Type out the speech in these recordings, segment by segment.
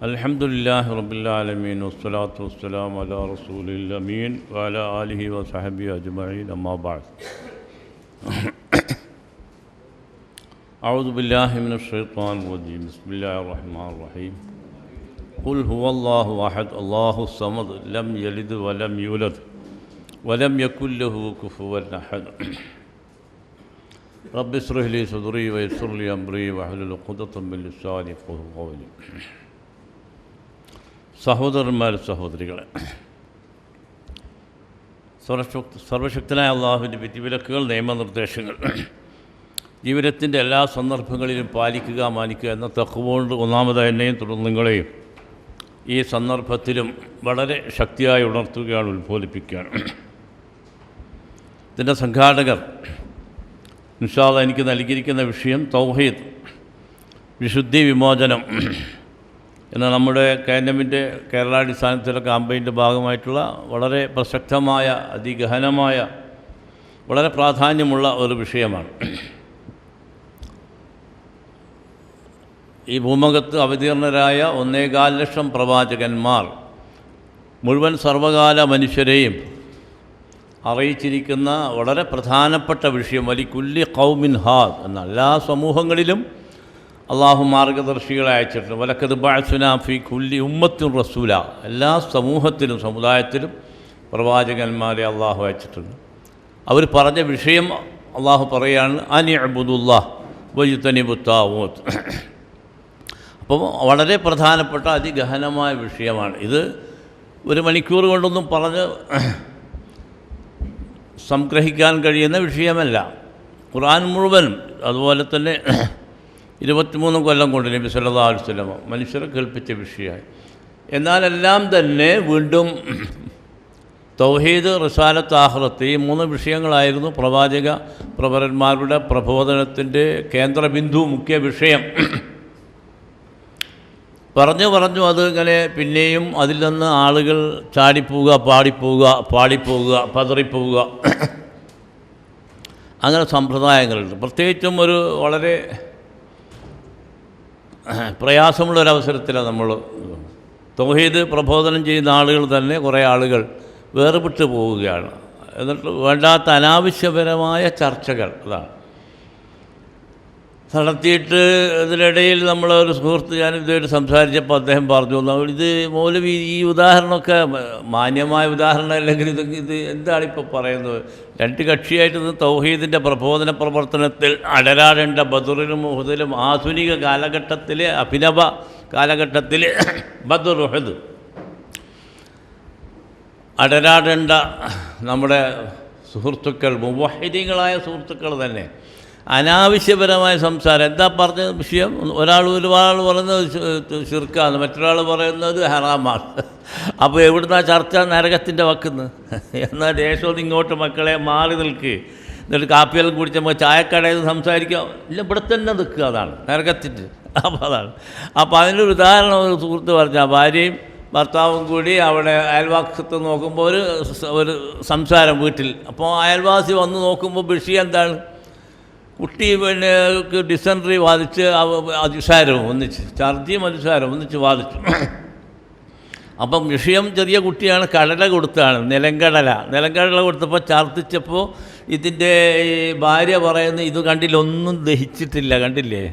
അൽഹംദുലില്ലാഹി റബ്ബിൽ ആലമീൻ വസ്സലാത്തു വസ്സലാമു അലാ റസൂലിൽ അമീൻ വഅലാ ആലിഹി വസഹബിഹി അജ്മഈൻ അമ്മാ ബഅദ്. അഊദു ബില്ലാഹി മിനശ് ശൈത്വാനിർ റജീം. ബിസ്മില്ലാഹിർ റഹ്മാനിർ റഹീം. ഖുൽ ഹുവല്ലാഹു അഹദ് അല്ലാഹുസ് സമദ് ലം യലിദ് വലം യൂലദ് വലം യകുൽ ലഹു കുഫുവൻ അഹദ്. റബ്ബി ഇശ്റഹ് ലി സദ്രി വയസ്സിർ ലി അംരി വഹ്ലുൽ ഉഖ്ദതം മിൻ ലിസാനി യഫ്ഖഹു ഖൗലി. സഹോദരന്മാർ, സഹോദരികളെ, സർവശക്തനായ അള്ളാഹുവിൻ്റെ വിധിവിലക്കുകൾ, നിയമനിർദ്ദേശങ്ങൾ ജീവിതത്തിൻ്റെ എല്ലാ സന്ദർഭങ്ങളിലും പാലിക്കുക, മാനിക്കുക എന്ന തഖ്വകൊണ്ട് ഒന്നാമതായി എന്നെയും തുടർന്ന് നിങ്ങളെയും ഈ സന്ദർഭത്തിലും വളരെ ശക്തിയായി ഉണർത്തുകയാണ്, ഉത്ബോധിപ്പിക്കുകയാണ്. ഇതിൻ്റെ സംഘാടകർ ഇൻഷാ അല്ലാഹ് എനിക്ക് നൽകിയിരിക്കുന്ന വിഷയം തൗഹീദ്, വിശുദ്ധി വിമോചനം എന്ന നമ്മുടെ KNMൻ്റെ കേരളാടിസ്ഥാനത്തിലെ ക്യാമ്പയിൻ്റെ ഭാഗമായിട്ടുള്ള വളരെ പ്രസക്തമായ, അതിഗഹനമായ, വളരെ പ്രാധാന്യമുള്ള ഒരു വിഷയമാണ്. ഈ ഭൂമുഖത്ത് അവതീർണരായ 1.25 ലക്ഷം പ്രവാചകന്മാർ മുഴുവൻ സർവകാല മനുഷ്യരെയും അറിയിച്ചിരിക്കുന്ന വളരെ പ്രധാനപ്പെട്ട വിഷയം വലിക്കുല്ലി ഖൗമിൻ ഹാദ് എന്ന എല്ലാ സമൂഹങ്ങളിലും അള്ളാഹു മാർഗദർശികളെ അയച്ചിട്ടുണ്ട്. വലഖദ് ബഅസ്നാ ഫീ കുല്ലി ഉമ്മത്തിൻ റസൂല, എല്ലാ സമൂഹത്തിലും സമുദായത്തിലും പ്രവാചകന്മാരെ അള്ളാഹു അയച്ചിട്ടുണ്ട്. അവർ പറഞ്ഞ വിഷയം അള്ളാഹു പറയുകയാണ്, അനിഅ്ബുദുല്ലാഹ് വജ്തനിബുത് താഗൂത്ത്. അപ്പോൾ വളരെ പ്രധാനപ്പെട്ട അതിഗഹനമായ വിഷയമാണ് ഇത്. ഒരു മണിക്കൂർ കൊണ്ടൊന്നും പറഞ്ഞ് സംഗ്രഹിക്കാൻ കഴിയുന്ന വിഷയമല്ല. ഖുർആൻ മുഴുവനും അതുപോലെ തന്നെ 23 കൊല്ലം കൊണ്ട് നബി സല്ലല്ലാഹു അലൈഹി വസല്ലം മനുഷ്യരെ കേൾപ്പിച്ച വിഷയമായി. എന്നാലെല്ലാം തന്നെ വീണ്ടും തൗഹീദ്, റിസാലത്ത്, ആഖിറത്ത് ഈ 3 വിഷയങ്ങളായിരുന്നു പ്രവാചക പ്രവരന്മാരുടെ പ്രബോധനത്തിൻ്റെ കേന്ദ്രബിന്ദു, മുഖ്യ വിഷയം. പറഞ്ഞു അത് ഇങ്ങനെ പിന്നെയും അതിൽ നിന്ന് ആളുകൾ ചാടിപ്പോവുക, പാടിപ്പോവുക, പതറിപ്പോവുക, അങ്ങനെ സമ്പ്രദായങ്ങളുണ്ട്. പ്രത്യേകിച്ചും ഒരു വളരെ പ്രയാസമുള്ളൊരവസരത്തിലാണ് നമ്മൾ തൗഹീദ് പ്രബോധനം ചെയ്യുന്ന ആളുകൾ തന്നെ കുറേ ആളുകൾ വേർപെട്ട് പോവുകയാണ്. എന്നിട്ട് വേണ്ടാത്ത അനാവശ്യപരമായ ചർച്ചകൾ അതാണ് നടത്തിയിട്ട് ഇതിനിടയിൽ നമ്മളൊരു സുഹൃത്ത് ഞാനിതുമായിട്ട് സംസാരിച്ചപ്പോൾ അദ്ദേഹം പറഞ്ഞു, ഇത് മൗലവി ഈ ഉദാഹരണമൊക്കെ മാന്യമായ ഉദാഹരണം അല്ലെങ്കിൽ ഇത് എന്താണിപ്പോൾ പറയുന്നത്? 2 കക്ഷിയായിട്ട് തൗഹീദിൻ്റെ പ്രബോധന പ്രവർത്തനത്തിൽ അടരാടേണ്ട ബദറിലും ഉഹദിലും ആധുനിക കാലഘട്ടത്തിലെ അഭിനവ കാലഘട്ടത്തിൽ ബദർ, ഉഹദ് അടരാടേണ്ട നമ്മുടെ സുഹൃത്തുക്കൾ, മുവഹിദീങ്ങളായ സുഹൃത്തുക്കൾ തന്നെ അനാവശ്യപരമായ സംസാരം. എന്താ പറഞ്ഞ വിഷയം? ഒരാൾ പറയുന്നത് ശിർക്കാണ്, മറ്റൊരാൾ പറയുന്നത് ഹറാമാണ്. അപ്പോൾ എവിടുന്നാ ചർച്ച? നരകത്തിൻ്റെ വക്കുന്ന്. എന്നാൽ ദേശം ഇങ്ങോട്ട് മക്കളെ മാറി നിൽക്കുക, എന്നിട്ട് കാപ്പിയെല്ലാം കുടിച്ച് നമുക്ക് ചായക്കടയിൽ സംസാരിക്കാം. ഇല്ല, ഇവിടെ തന്നെ നിൽക്കുക, അതാണ് നരകത്തിൻ്റെ. അപ്പോൾ അതാണ്. അപ്പോൾ അതിനൊരു ഉദാഹരണം ഒരു സുഹൃത്ത് പറഞ്ഞാൽ, ഭാര്യയും ഭർത്താവും കൂടി അവിടെ അയൽവാസത്ത് നോക്കുമ്പോൾ ഒരു സംസാരം വീട്ടിൽ. അപ്പോൾ അയൽവാസി വന്ന് നോക്കുമ്പോൾ വിഷയം എന്താണ്? കുട്ടി പിന്നെ ഡിസെൻട്രി ബാധിച്ച് അതിസാരവും ഒന്നിച്ച്, ഛർദിയും അതിസാരവും ഒന്നിച്ച് ബാധിച്ചു. അപ്പം വിഷയം ചെറിയ കുട്ടിയാണ്, കടല കൊടുത്താണ്, നിലങ്കടല കൊടുത്തപ്പോൾ ഛർദിച്ചപ്പോൾ ഇതിൻ്റെ ഭാര്യ പറയുന്നത്, ഇത് കണ്ടില്ല, ഒന്നും ദഹിച്ചിട്ടില്ല, കണ്ടില്ലേ,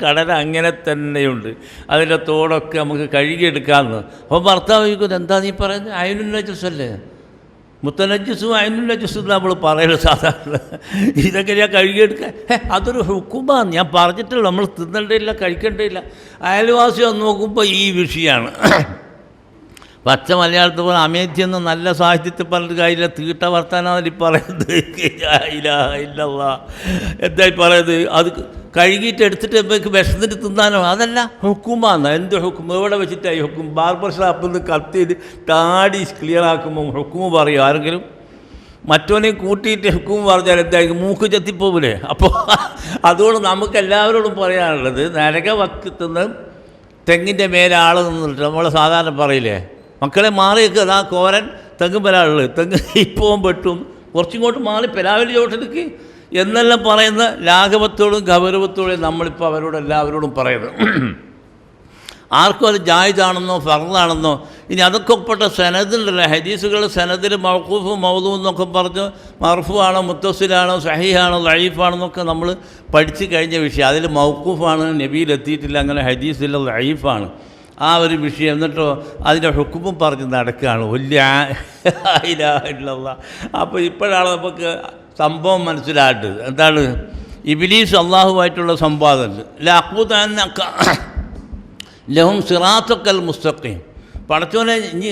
കടല അങ്ങനെ തന്നെയുണ്ട്, അതിൻ്റെ തോടൊക്കെ നമുക്ക് കഴുകിയെടുക്കാമെന്ന്. അപ്പോൾ ഭർത്താവ് ചോദിക്കുന്നത്, എന്താ നീ പറയുന്നത്? അയിനുൻ നജസല്ലേ, മുത്തനജ്ജസും അയിനുൻ നജസും നമ്മൾ പറയുന്നത് സാധാരണ. ഇതൊക്കെ ഞാൻ കഴുകിയെടുക്കാൻ അതൊരു ഹുക്കുമാണ്, ഞാൻ പറഞ്ഞിട്ടില്ല, നമ്മൾ തിന്നേണ്ടതില്ല, കഴിക്കേണ്ടതില്ല. അയൽവാസി വന്ന് നോക്കുമ്പോൾ ഈ വിഷയമാണ്. പച്ച മലയാളത്തിൽ പറഞ്ഞ അമേധ്യ എന്ന നല്ല സാഹിത്യത്തിൽ പറഞ്ഞിട്ട് കാര്യമില്ല, തീട്ട വർത്താനാണ് പറയുന്നത്. എന്തായി പറയുന്നത്? അത് കഴുകിയിട്ട് എടുത്തിട്ട് നമുക്ക് വിശന്നിട്ട് തിന്നാനോ? അതല്ല, ഹുക്കുമാണ്. എന്ത് ഹുക്കും? എവിടെ വെച്ചിട്ടായി ഹുക്കും? ബാർബർ ഷാപ്പിൽ നിന്ന് കട്ട് ചെയ്ത് താടി ക്ലിയർ ആക്കുമ്പോൾ ഹുക്കുമ് പറയും ആരെങ്കിലും? മറ്റവനെയും കൂട്ടിയിട്ട് ഹുക്കുമ് പറഞ്ഞാൽ എന്തായിരിക്കും? മൂക്ക് ചെത്തിപ്പോവില്ലേ? അപ്പോൾ അതുകൊണ്ട് നമുക്ക് എല്ലാവരോടും പറയാനുള്ളത്, നരക വക്കത്തുനിന്ന് തെങ്ങിൻ്റെ മേലെ ആൾ നിന്നിട്ട് നമ്മൾ സാധാരണ പറയില്ലേ, മക്കളെ മാറിയൊക്കെ ആ കോരൻ തെങ്ങും പെരാളുള്ളത്, തെങ്ങ് ഇപ്പവും പെട്ടും കുറച്ചിങ്ങോട്ട് മാറി പെരാവിലി ചോട്ടിലേക്ക് എന്നെല്ലാം പറയുന്ന ലാഘവത്തോടും ഗൗരവത്തോടും നമ്മളിപ്പോൾ അവരോട് എല്ലാവരോടും പറയുന്നത്. ആർക്കും അത് ജായിദാണെന്നോ ഫർദാണെന്നോ. ഇനി അതൊക്കെ പെട്ട സനദുണ്ടല്ലോ, ഹദീസുകൾ സനദിൽ മൗഖൂഫ് മൗദൂ എന്നൊക്കെ പറഞ്ഞ് മർഫു ആണോ മുത്തസിലാണോ സഹീഹാണോ ലഈഫാണെന്നൊക്കെ നമ്മൾ പഠിച്ചു കഴിഞ്ഞ വിഷയം. അതിൽ മൗഖൂഫാണ്, നബിയിലെത്തിയിട്ടില്ല, അങ്ങനെ ഹദീസിൽ ലഈഫാണ്, ആ ഒരു വിഷയം. എന്നിട്ടോ അതിൻ്റെ ഹുക്കുമും പറഞ്ഞ് നടക്കുകയാണ്. വലിയ ഇലാഹ. അപ്പോൾ ഇപ്പോഴാണ് നമുക്ക് സംഭവം മനസ്സിലായിട്ട്. എന്താണ് ഇബ്ലീസ് അള്ളാഹുവായിട്ടുള്ള സംവാദമുണ്ട്. ലഅഖുദന്നക ലഹും സിറാത്തക്കൽ മുസ്തഖീം. പടച്ചോനെ ഇനി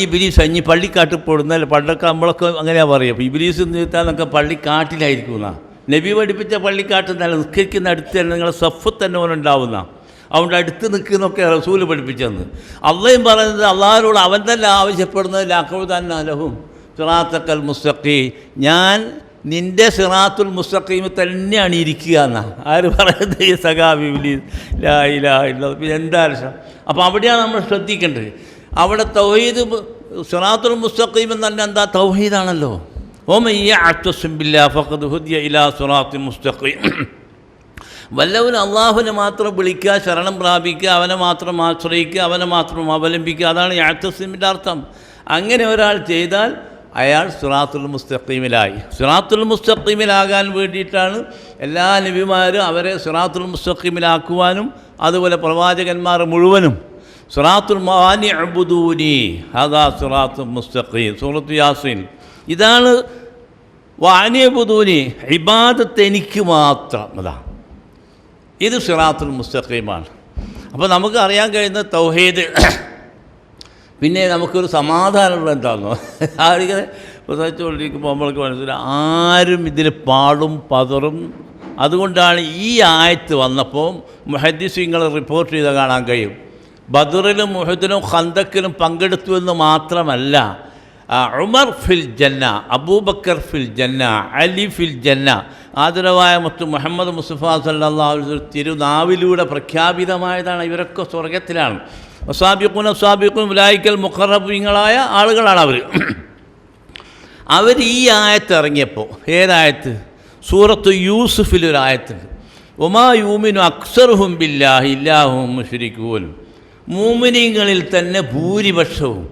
ഇബ്ലീസ് ഇനി പള്ളിക്കാട്ടിൽ പോടുന്നല്ല, പണ്ടൊക്കെ നമ്മളൊക്കെ അങ്ങനെയാണ് പറയുക. അപ്പോൾ ഇബ്ലീസ് നിർത്താനൊക്കെ പള്ളിക്കാട്ടിലായിരിക്കും എന്നാ നബി പഠിപ്പിച്ച പള്ളിക്കാട്ടിൽ നല്ല നിസ്കരിക്കുന്ന അടുത്ത് തന്നെ നിങ്ങളെ സഫ് തന്നെ ഓനുണ്ടാവുന്ന, അതുകൊണ്ട് അടുത്ത് നിൽക്കുന്നൊക്കെ റസൂല് പഠിപ്പിച്ചെന്ന്. അള്ളയും പറയുന്നത് അള്ളാഹിനോട് അവൻ തന്നെ ആവശ്യപ്പെടുന്നത് ലഅഖുദന്ന ലഹും സിറാത്തക്കൽ മുസ്തഖീം, ഞാൻ നിൻ്റെ സിറാത്തുൽ മുസ്തഖീമിൽ തന്നെയാണ് ഇരിക്കുക എന്നാണ് ആര് പറയുന്നത്? ഈ സഖാബി ഇബ്ലീസ്. ലാ ഇലാഹ ഇല്ലല്ലാഹ്. പിന്നെ എന്താ രസം? അപ്പോൾ അവിടെയാണ് നമ്മൾ ശ്രദ്ധിക്കേണ്ടത്. അവിടെ തൗഹീദ് സിറാത്തുൽ മുസ്തഖീം എന്ന് പറഞ്ഞാൽ എന്താ? തൗഹീദാണല്ലോ. വമൻ യഅ്തസിം ബില്ലാഹി ഫഖദ് ഹുദിയ ഇലാ സിറാത്തിൻ മുസ്തഖീം. വല്ലവനും അള്ളാഹുവിനെ മാത്രം വിളിക്കുക, ശരണം പ്രാപിക്കുക, അവനെ മാത്രം ആശ്രയിക്കുക, അവനെ മാത്രം അവലംബിക്കുക, അതാണ് യഅ്തസിമിൻ്റെ അർത്ഥം. അങ്ങനെ ഒരാൾ ചെയ്താൽ അയാൾ സിറാത്തുൽ മുസ്തഖീമിലായി. സിറാത്തുൽ മുസ്തഖീമിലാകാൻ വേണ്ടിയിട്ടാണ് എല്ലാ നബിമാരും അവരെ സിറാത്തുൽ മുസ്തഖീമിലാക്കുവാനും അതുപോലെ പ്രവാചകന്മാർ മുഴുവനും സിറാത്തുൽ അഅ്ബുദൂനി ഹദാ സിറാത്തുൽ മുസ്തഖീം. സൂറത്ത് യാസീൻ. ഇതാണ് അഅ്ബുദൂനി, ഇബാദത്ത് എനിക്ക് മാത്രം. അതാ ഇത് സിറാത്തുൽ മുസ്തഖീമാണ്. അപ്പോൾ നമുക്ക് അറിയാൻ കഴിയുന്ന തൗഹീദ്. പിന്നെ നമുക്കൊരു സമാധാനമുള്ള എന്താണെന്നോ, ആരിങ്ങനെ പ്രസവിച്ചുകൊണ്ടിരിക്കുമ്പോൾ നമ്മൾക്ക് മനസ്സിലായി ആരും ഇതിൽ പാടും പതറും. അതുകൊണ്ടാണ് ഈ ആയത്ത് വന്നപ്പോൾ മുഹദ്ദിസീങ്ങൾ റിപ്പോർട്ട് ചെയ്ത് കാണാൻ കഴിയും. ബദറിലും ഉഹദിലും ഖന്തക്കിലും പങ്കെടുത്തു എന്ന് മാത്രമല്ല, ഉമർ ഫിൽ ജന്ന, അബൂബക്കർ ഫിൽ ജന്ന, അലി ഫിൽ ജന്ന, ആദരവായ മുത്ത് മുഹമ്മദ് മുസ്തഫ സല്ലല്ലാഹു അലൈഹി വസല്ലം തിരുനാവിലൂടെ പ്രഖ്യാപിതമായതാണ്. ഇവരൊക്കെ സ്വർഗത്തിലാണ്. സാബിഖൂന സാബിഖൂൻ ഉലൈക്കൽ മുഖറബീങ്ങളായ ആളുകളാണ് അവർ. ഈ ആയത്ത് ഇറങ്ങിയപ്പോൾ, ഏതായത്ത്? സൂറത്ത് യൂസുഫിലൊരായത്തുണ്ട്. ഒമാ യൂമിനു അക്സറുഹും ബില്ലാഹി ഇല്ലാഹും മുശ്രിക്കൂൻ. മൂമിനീങ്ങളിൽ തന്നെ ഭൂരിപക്ഷവും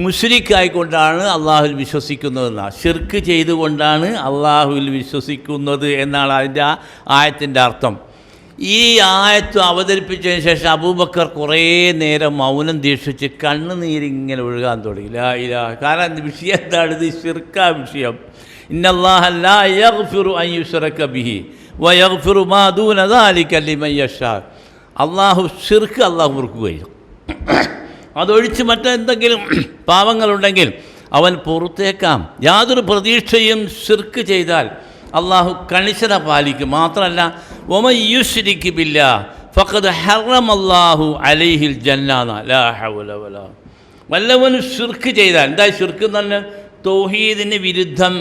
മുശ്രിക്കായിക്കൊണ്ടാണ് അള്ളാഹുവിൽ വിശ്വസിക്കുന്നതെന്നാണ്, ശിർക്ക് ചെയ്തുകൊണ്ടാണ് അള്ളാഹുവിൽ വിശ്വസിക്കുന്നത് എന്നാണ് അതിൻ്റെ ആയത്തിൻ്റെ അർത്ഥം. ഈ ആയത്ത് അവതരിപ്പിച്ചതിന് ശേഷം അബൂബക്കർ കുറേ നേരം മൗനം ദീക്ഷിച്ച് കണ്ണുനീരിങ്ങനെ ഒഴുകാൻ തുടങ്ങി. ലാ ഇലാഹ. കാരണം വിഷയം എന്താണ്? ഇത് ശിർക്കാ വിഷയം. ഇന്നല്ലാഹ ലാ യഗ്ഫിറു അൻ യുശ്റക ബിഹി വയഗ്ഫിറു മാ ദൂന ദാലിക ലിമൻ യശാ. അള്ളാഹു ശിർക്ക് അള്ളാഹു പൊറുക്കുകയും അതൊഴിച്ച് മറ്റെന്തെങ്കിലും പാവങ്ങളുണ്ടെങ്കിൽ അവൻ പുറത്തേക്കാം. യാതൊരു പ്രതീക്ഷയും ശിർക്ക് ചെയ്താൽ അള്ളാഹു കണിശത പാലിക്കും. മാത്രമല്ല വമൻ യുശ്രിക് ബില്ലാഹ് ഫഖദ് ഹറമല്ലാഹു അലൈഹിൽ ജന്ന. ലാ ഹൗല വലാ. വല്ലവനും ശിർക്ക് ചെയ്താൽ, എന്താ ശിർക്ക് എന്ന് പറഞ്ഞാൽ? തൗഹീദിന് വിരുദ്ധം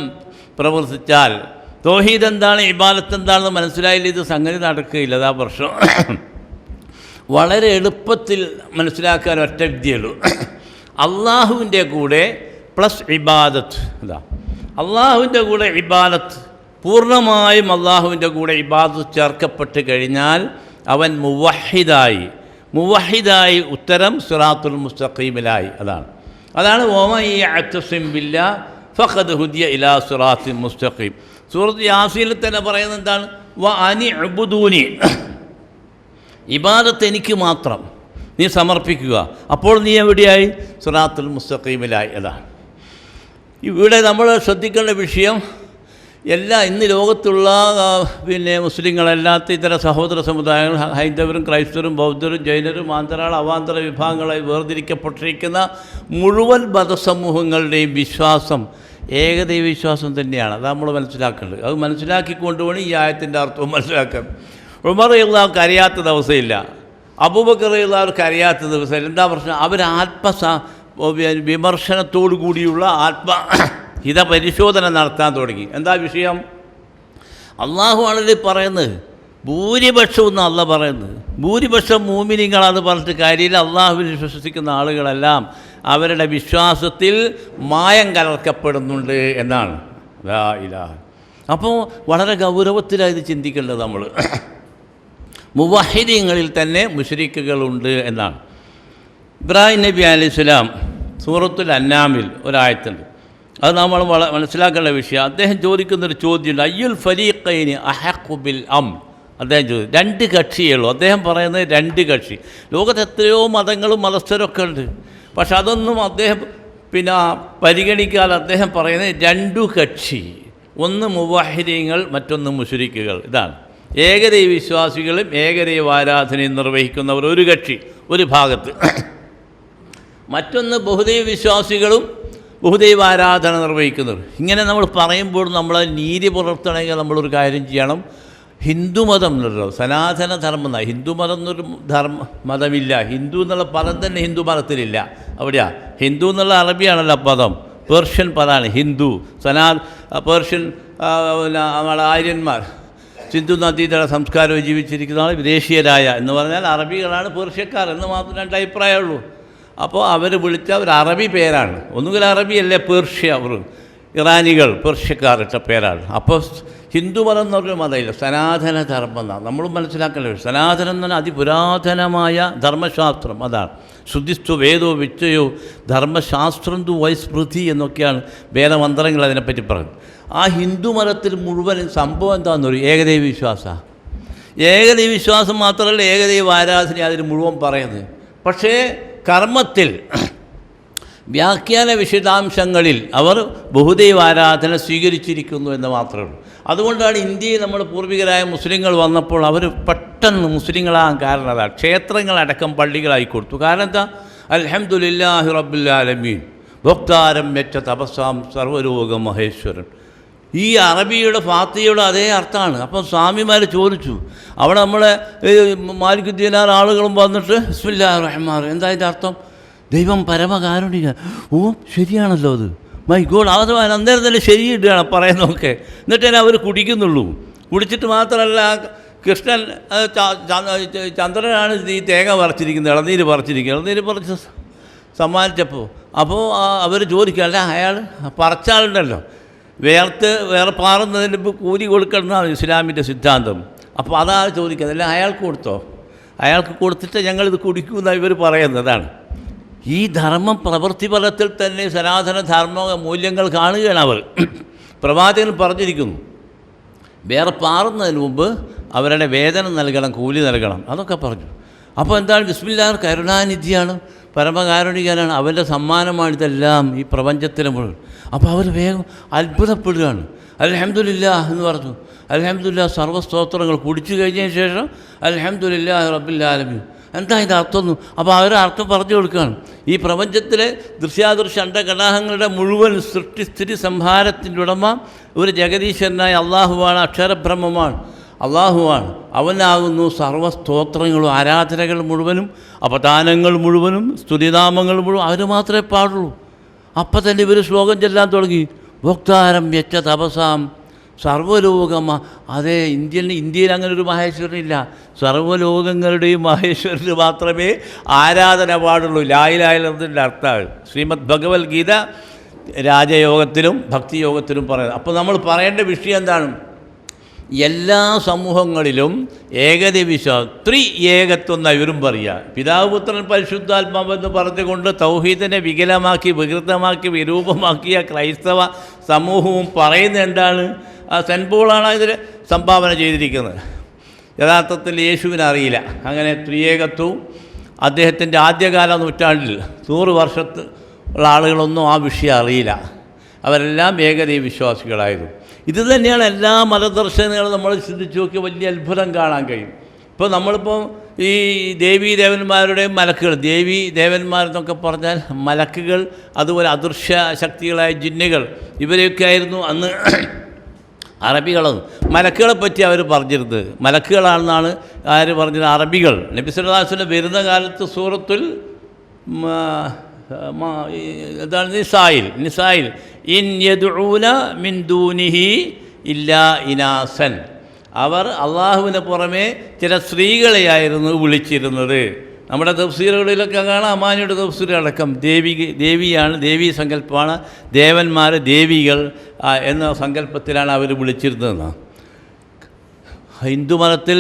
പ്രവർത്തിച്ചാൽ. തൗഹീദ് എന്താണ്, ഇബാദത്ത് എന്താണെന്ന് മനസ്സിലായില്ല, ഇത് സംഗതി നടക്കുകയില്ല. അതാ പ്രശ്നം. വളരെ എളുപ്പത്തിൽ മനസ്സിലാക്കാൻ ഒറ്റ വിദ്യയുള്ളൂ. അള്ളാഹുവിൻ്റെ കൂടെ പ്ലസ് ഇബാദത്ത്. അതാ അള്ളാഹുവിൻ്റെ കൂടെ ഇബാദത്ത്, പൂർണ്ണമായും അള്ളാഹുവിൻ്റെ കൂടെ ഇബാദത്ത് ചേർക്കപ്പെട്ട് കഴിഞ്ഞാൽ അവൻ മുവഹിദായി. മുവഹിദായി ഉത്തരം സിറാത്തുൽ മുസ്തഖീമിലായി. അതാണ് വമൻ യഅ്തസിം ബില്ലാഹി ഫഖദ് ഹുദിയ ഇലാ സിറാത്തിൻ മുസ്തഖീം. സൂറത്ത് യാസീനിൽ തന്നെ പറയുന്നത് എന്താണ്? വ അനി അബ്ദൂനി, ഇബാദത്ത് എനിക്ക് മാത്രം നീ സമർപ്പിക്കുക, അപ്പോൾ നീ എവിടെയായി? സിറാത്തുൽ മുസ്തഖീമിലായി. അതാണ് ഇവിടെ നമ്മൾ ശ്രദ്ധിക്കേണ്ട വിഷയം. ഇന്ന് ലോകത്തുള്ള മുസ്ലിങ്ങളല്ലാത്ത ഇതര സഹോദര സമുദായങ്ങൾ, ഹൈന്ദവരും ക്രൈസ്തവരും ബൗദ്ധരും ജൈനരും ആന്തരാള അവാന്തര വിഭാഗങ്ങളായി വേർതിരിക്കപ്പെട്ടിരിക്കുന്ന മുഴുവൻ മതസമൂഹങ്ങളുടെയും വിശ്വാസം ഏകദൈവ വിശ്വാസം തന്നെയാണ്. അത് നമ്മൾ മനസ്സിലാക്കേണ്ടത്. അത് മനസ്സിലാക്കിക്കൊണ്ടുവേണം ഈ ആയത്തിൻ്റെ അർത്ഥവും മനസ്സിലാക്കാൻ. ഉമർ റളിയല്ലാഹു അറിയാത്ത ദിവസമില്ല, അബൂബക്കർ റളിയല്ലാഹു അറിയാത്ത ദിവസമില്ല. എന്താ പ്രശ്നം? അവർ വിമർശനത്തോടു കൂടിയുള്ള ഹിതപരിശോധന നടത്താൻ തുടങ്ങി. എന്താ വിഷയം? അള്ളാഹു ആണല്ലേ പറയുന്നത്, ഭൂരിപക്ഷം എന്ന് അല്ല പറയുന്നത്. ഭൂരിപക്ഷം മൂമിനീങ്ങളാണെന്ന് പറഞ്ഞിട്ട് കാര്യമില്ല. അള്ളാഹുവിൽ വിശ്വസിക്കുന്ന ആളുകളെല്ലാം അവരുടെ വിശ്വാസത്തിൽ മായം കലർക്കപ്പെടുന്നുണ്ട് എന്നാണ്. ലാ ഇലാഹ. അപ്പോൾ വളരെ ഗൗരവത്തിലാണ് ഇത് ചിന്തിക്കേണ്ടത് നമ്മൾ. മുവഹിദീങ്ങളിൽ തന്നെ മുശ്രിക്കുകളുണ്ട് എന്നാണ്. ഇബ്രാഹിം നബി അലൈഹിസ്സലാം സൂറത്തുൽ അന്നാമിൽ ഒരായത്തുണ്ട്, അത് നമ്മൾ മനസ്സിലാക്കേണ്ട വിഷയം. അദ്ദേഹം ചോദിക്കുന്നൊരു ചോദ്യമുണ്ട്, അയ്യുൽ ഫരീഖൈനി അഹഖു ബിൽ അംൻ. അദ്ദേഹം ചോദിച്ചു, രണ്ട് കക്ഷിയുള്ളൂ. അദ്ദേഹം പറയുന്നത് രണ്ട് കക്ഷി. ലോകത്ത് എത്രയോ മതങ്ങളും മതസ്ഥരൊക്കെ ഉണ്ട്, പക്ഷെ അതൊന്നും അദ്ദേഹം പരിഗണിക്കാതെ അദ്ദേഹം പറയുന്നത് രണ്ടു കക്ഷി, ഒന്ന് മുവഹിദീങ്ങൾ, മറ്റൊന്ന് മുശ്രിക്കുകൾ. ഇതാണ് ഏകദൈവ വിശ്വാസികളും ഏകദൈവ ആരാധനയും നിർവഹിക്കുന്നവർ ഒരു കക്ഷി ഒരു ഭാഗത്ത്, മറ്റൊന്ന് ബഹുദൈവ വിശ്വാസികളും ബഹുദൈവ ആരാധന നിർവഹിക്കുന്നവർ. ഇങ്ങനെ നമ്മൾ പറയുമ്പോൾ നമ്മൾ നീതി പുലർത്തണമെങ്കിൽ നമ്മളൊരു കാര്യം ചെയ്യണം. ഹിന്ദുമതം എന്നുള്ളത് സനാതന ധർമ്മം എന്നാണ്. ഹിന്ദുമതം എന്നൊരു മതമില്ല. ഹിന്ദു എന്നുള്ള പദം തന്നെ ഹിന്ദു മതത്തിലില്ല. അവിടെയാ ഹിന്ദു എന്നുള്ള അറബിയാണല്ലോ പദം, പേർഷ്യൻ പദമാണ് ഹിന്ദു. പേർഷ്യൻ നമ്മളെ ആര്യന്മാർ സിന്ധു നദീതട സംസ്കാരം ജീവിച്ചിരിക്കുന്ന ആൾ വിദേശീയരായ എന്ന് പറഞ്ഞാൽ അറബികളാണ് പേർഷ്യക്കാർ എന്ന് മാത്രം രണ്ട് അഭിപ്രായമുള്ളൂ. അപ്പോൾ അവർ വിളിച്ച ഒരു അറബി പേരാണ്. ഒന്നുകിൽ അറബി അല്ലേ പേർഷ്യ, അവർ ഇറാനികൾ പേർഷ്യക്കാരിട്ട പേരാണ്. അപ്പോൾ ഹിന്ദുമതം എന്ന് പറഞ്ഞൊരു മതമില്ല, സനാതന ധർമ്മം എന്നാണ് നമ്മൾ മനസ്സിലാക്കേണ്ടത്. സനാതനം എന്ന് പറഞ്ഞാൽ അതിപുരാതനമായ ധർമ്മശാസ്ത്രം, അതാണ്. ശുദ്ധിസ്തു വേദോ വിച്ചയോ ധർമ്മശാസ്ത്രം തു വൈസ്മൃതി എന്നൊക്കെയാണ് വേദമന്ത്രങ്ങൾ അതിനെപ്പറ്റി പറയുന്നത്. ആ ഹിന്ദുമതത്തിൽ മുഴുവൻ സംഭവം എന്താണെന്നൊരു ഏകദൈവ വിശ്വാസമാണ്. ഏകദൈവ വിശ്വാസം മാത്രമല്ല ഏകദൈവ ആരാധന അതിന് മുഴുവൻ പറയുന്നത്. പക്ഷേ കർമ്മത്തിൽ വ്യാഖ്യാന വിശദാംശങ്ങളിൽ അവർ ബഹുദൈവ ആരാധന സ്വീകരിച്ചിരിക്കുന്നു എന്ന് മാത്രമേ ഉള്ളൂ. അതുകൊണ്ടാണ് ഇന്ത്യയിൽ നമ്മുടെ പൂർവികരായ മുസ്ലിങ്ങൾ വന്നപ്പോൾ അവർ പെട്ടെന്ന് മുസ്ലിങ്ങളാകാൻ കാരണം അതാണ്. ക്ഷേത്രങ്ങളടക്കം പള്ളികളായി കൊടുത്തു. കാരണം എന്താ? അൽഹംദുലില്ലാഹി റബ്ബിൽ ആലമീൻ ഭോക്താരം മെച്ച തപസ്സാം സർവ്വലോക മഹേശ്വരൻ. ഈ അറബിയുടെ ഫാത്തിയുടെ അതേ അർത്ഥമാണ്. അപ്പം സ്വാമിമാർ ചോദിച്ചു, അവിടെ നമ്മളെ മാലിക്കുദ്ദീനാർ ആളുകളും വന്നിട്ട് ബിസ്മില്ലാഹിർ റഹ്മാനിർ റഹീം, എന്താ ഇതിൻ്റെ അർത്ഥം? ദൈവം പരമകാരുണിക. ഓ ശരിയാണല്ലോ അത്, മൈ ഗോഡ്. അത് അന്നേരം തന്നെ ശരിയിടുകയാണ് പറയുന്നതൊക്കെ. എന്നിട്ട് തന്നെ അവർ കുടിക്കുന്നുള്ളൂ. കുടിച്ചിട്ട് മാത്രമല്ല, കൃഷ്ണൻ ചന്ദ്രനാണ് ഈ തേങ്ങ പറിച്ചിരിക്കുന്നത്, ഇളനീര് പറിച്ച് സമ്മാനിച്ചപ്പോൾ. അപ്പോൾ അവർ ചോദിക്കുക, അല്ല അയാൾ പറിച്ചാളുണ്ടല്ലോ, വേറെ പാറുന്നതിന് ഇപ്പോൾ കൂലി കൊടുക്കണമെന്നാണ് ഇസ്ലാമിൻ്റെ സിദ്ധാന്തം. അപ്പോൾ അതാണ് ചോദിക്കുന്നത്, അല്ല അയാൾക്ക് കൊടുത്തോ? അയാൾക്ക് കൊടുത്തിട്ട് ഞങ്ങളിത് കുടിക്കുമെന്നാണ് ഇവർ പറയുന്നതാണ്. ഈ ധർമ്മം പ്രവൃത്തിഫലത്തിൽ തന്നെ സനാതന ധർമ്മ മൂല്യങ്ങൾ കാണുകയാണ് അവർ. പ്രവാചകൻ പറഞ്ഞിരിക്കുന്നു, വേറെ പാറുന്നതിന് മുമ്പ് അവരുടെ വേതനം നൽകണം, കൂലി നൽകണം, അതൊക്കെ പറഞ്ഞു. അപ്പോൾ എന്താണ്? ബിസ്മില്ലാഹ് കരുണാനിധിയാണ്, പരമകാരുണികനാണ്, അവൻ്റെ സമ്മാനമാണിതെല്ലാം ഈ പ്രപഞ്ചത്തിന് മുഴുവൻ. അപ്പോൾ അവർ വേഗം അത്ഭുതപ്പെടുകയാണ്. അൽഹംദുലില്ലാഹ് എന്ന് പറഞ്ഞു. അൽഹംദുലില്ലാഹ് സർവ്വസ്തോത്രങ്ങൾ കുടിച്ചു കഴിഞ്ഞതിന് ശേഷം അൽഹംദുലില്ലാഹി റബ്ബിൽ ആലമീൻ. എന്താ ഇതിൻ്റെ അർത്ഥമൊന്നും? അപ്പോൾ അവരർത്ഥം പറഞ്ഞു കൊടുക്കുകയാണ്. ഈ പ്രപഞ്ചത്തിലെ ദൃശ്യാദൃശ്യ അണ്ടകടാഹങ്ങളുടെ മുഴുവൻ സൃഷ്ടിസ്ഥിതി സംഹാരത്തിൻ്റെ ഉടമ ഒരു ജഗദീശ്വരനായ അള്ളാഹുവാണ്, അക്ഷരബ്രഹ്മമാണ്, അള്ളാഹുവാണ്. അവനാകുന്നു സർവ്വസ്തോത്രങ്ങളും ആരാധനകൾ മുഴുവനും അപദാനങ്ങൾ മുഴുവനും സ്തുതിനാമങ്ങൾ മുഴുവൻ അവർ മാത്രമേ പാടുള്ളൂ. അപ്പം തന്നെ ഇവർ ശ്ലോകം ചെല്ലാൻ തുടങ്ങി. ഭോക്താരം വെച്ച തപസാം സർവ്വലോകമ. അതേ, ഇന്ത്യയിൽ അങ്ങനെ ഒരു മഹേശ്വരനില്ല. സർവ്വലോകങ്ങളുടെയും മഹേശ്വരന് മാത്രമേ ആരാധന പാടുള്ളൂ. ലായിലായതിൻ്റെ അർത്ഥമാണ് ശ്രീമദ് ഭഗവത്ഗീത രാജയോഗത്തിലും ഭക്തിയോഗത്തിലും പറയുന്നത്. അപ്പോൾ നമ്മൾ പറയേണ്ട വിഷയം എന്താണ്? എല്ലാ സമൂഹങ്ങളിലും ഏകദൈവവിശ്വാസം, ഏകത്വം എന്നാണ് ഇവരും പറയുക. പിതാവ് പുത്രൻ പരിശുദ്ധാത്മാവെന്ന് പറഞ്ഞുകൊണ്ട് തൗഹീദിനെ വികലമാക്കി വികൃതമാക്കി വിരൂപമാക്കിയ ക്രൈസ്തവ സമൂഹവും പറയുന്നത് എന്താണ്? സെൻറ്റ് പോളാണ് ഇതിന് സംഭാവന ചെയ്തിരിക്കുന്നത്. യഥാർത്ഥത്തിൽ യേശുവിനെ അറിയില്ല. അങ്ങനെ ത്രിയേകത്വവും അദ്ദേഹത്തിൻ്റെ ആദ്യകാല നൂറ്റാണ്ടിൽ 100 വർഷത്തുള്ള ആളുകളൊന്നും ആ വിഷയം അറിയില്ല. അവരെല്ലാം ഏകദൈവ വിശ്വാസികളായിരുന്നു. ഇത് തന്നെയാണ് എല്ലാ മതദർശനങ്ങളും നമ്മൾ ചിന്തിച്ച് നോക്കി വലിയ അത്ഭുതം കാണാൻ കഴിയും. ഇപ്പോൾ നമ്മളിപ്പോൾ ഈ ദേവീ ദേവന്മാരുടെയും മലക്കുകൾ, ദേവീ ദേവന്മാരെന്നൊക്കെ പറഞ്ഞാൽ മലക്കുകൾ, അതുപോലെ അദൃശ്യ ശക്തികളായ ജിന്നുകൾ, ഇവരെയൊക്കെ ആയിരുന്നു അന്ന് അറബികളത്. മലക്കുകളെ പറ്റി അവർ പറഞ്ഞിരുന്നത് മലക്കുകളാണെന്നാണ് ആര് പറഞ്ഞത്? അറബികൾ. നബി സല്ലല്ലാഹു അലൈഹി വസല്ലം വരുന്ന കാലത്ത് സൂറത്തുൽ എന്താണ് നിസായിൽ ഇൻ യദ്ഊന മിൻ ദൂനിഹി ഇല്ലാ ഇനാസൻ. അവർ അള്ളാഹുവിന് പുറമേ ചില സ്ത്രീകളെയായിരുന്നു വിളിച്ചിരുന്നത്. നമ്മുടെ തഫ്സീറുകളിലൊക്കെ കാണാം, അമാനിയുടെ തഫ്സീറടക്കം ദേവിയാണ്, ദേവീ സങ്കല്പമാണ്, ദേവന്മാർ ദേവികൾ എന്ന സങ്കല്പത്തിലാണ് അവർ വിളിച്ചിരുന്നതെന്ന്. ഹിന്ദുമതത്തിൽ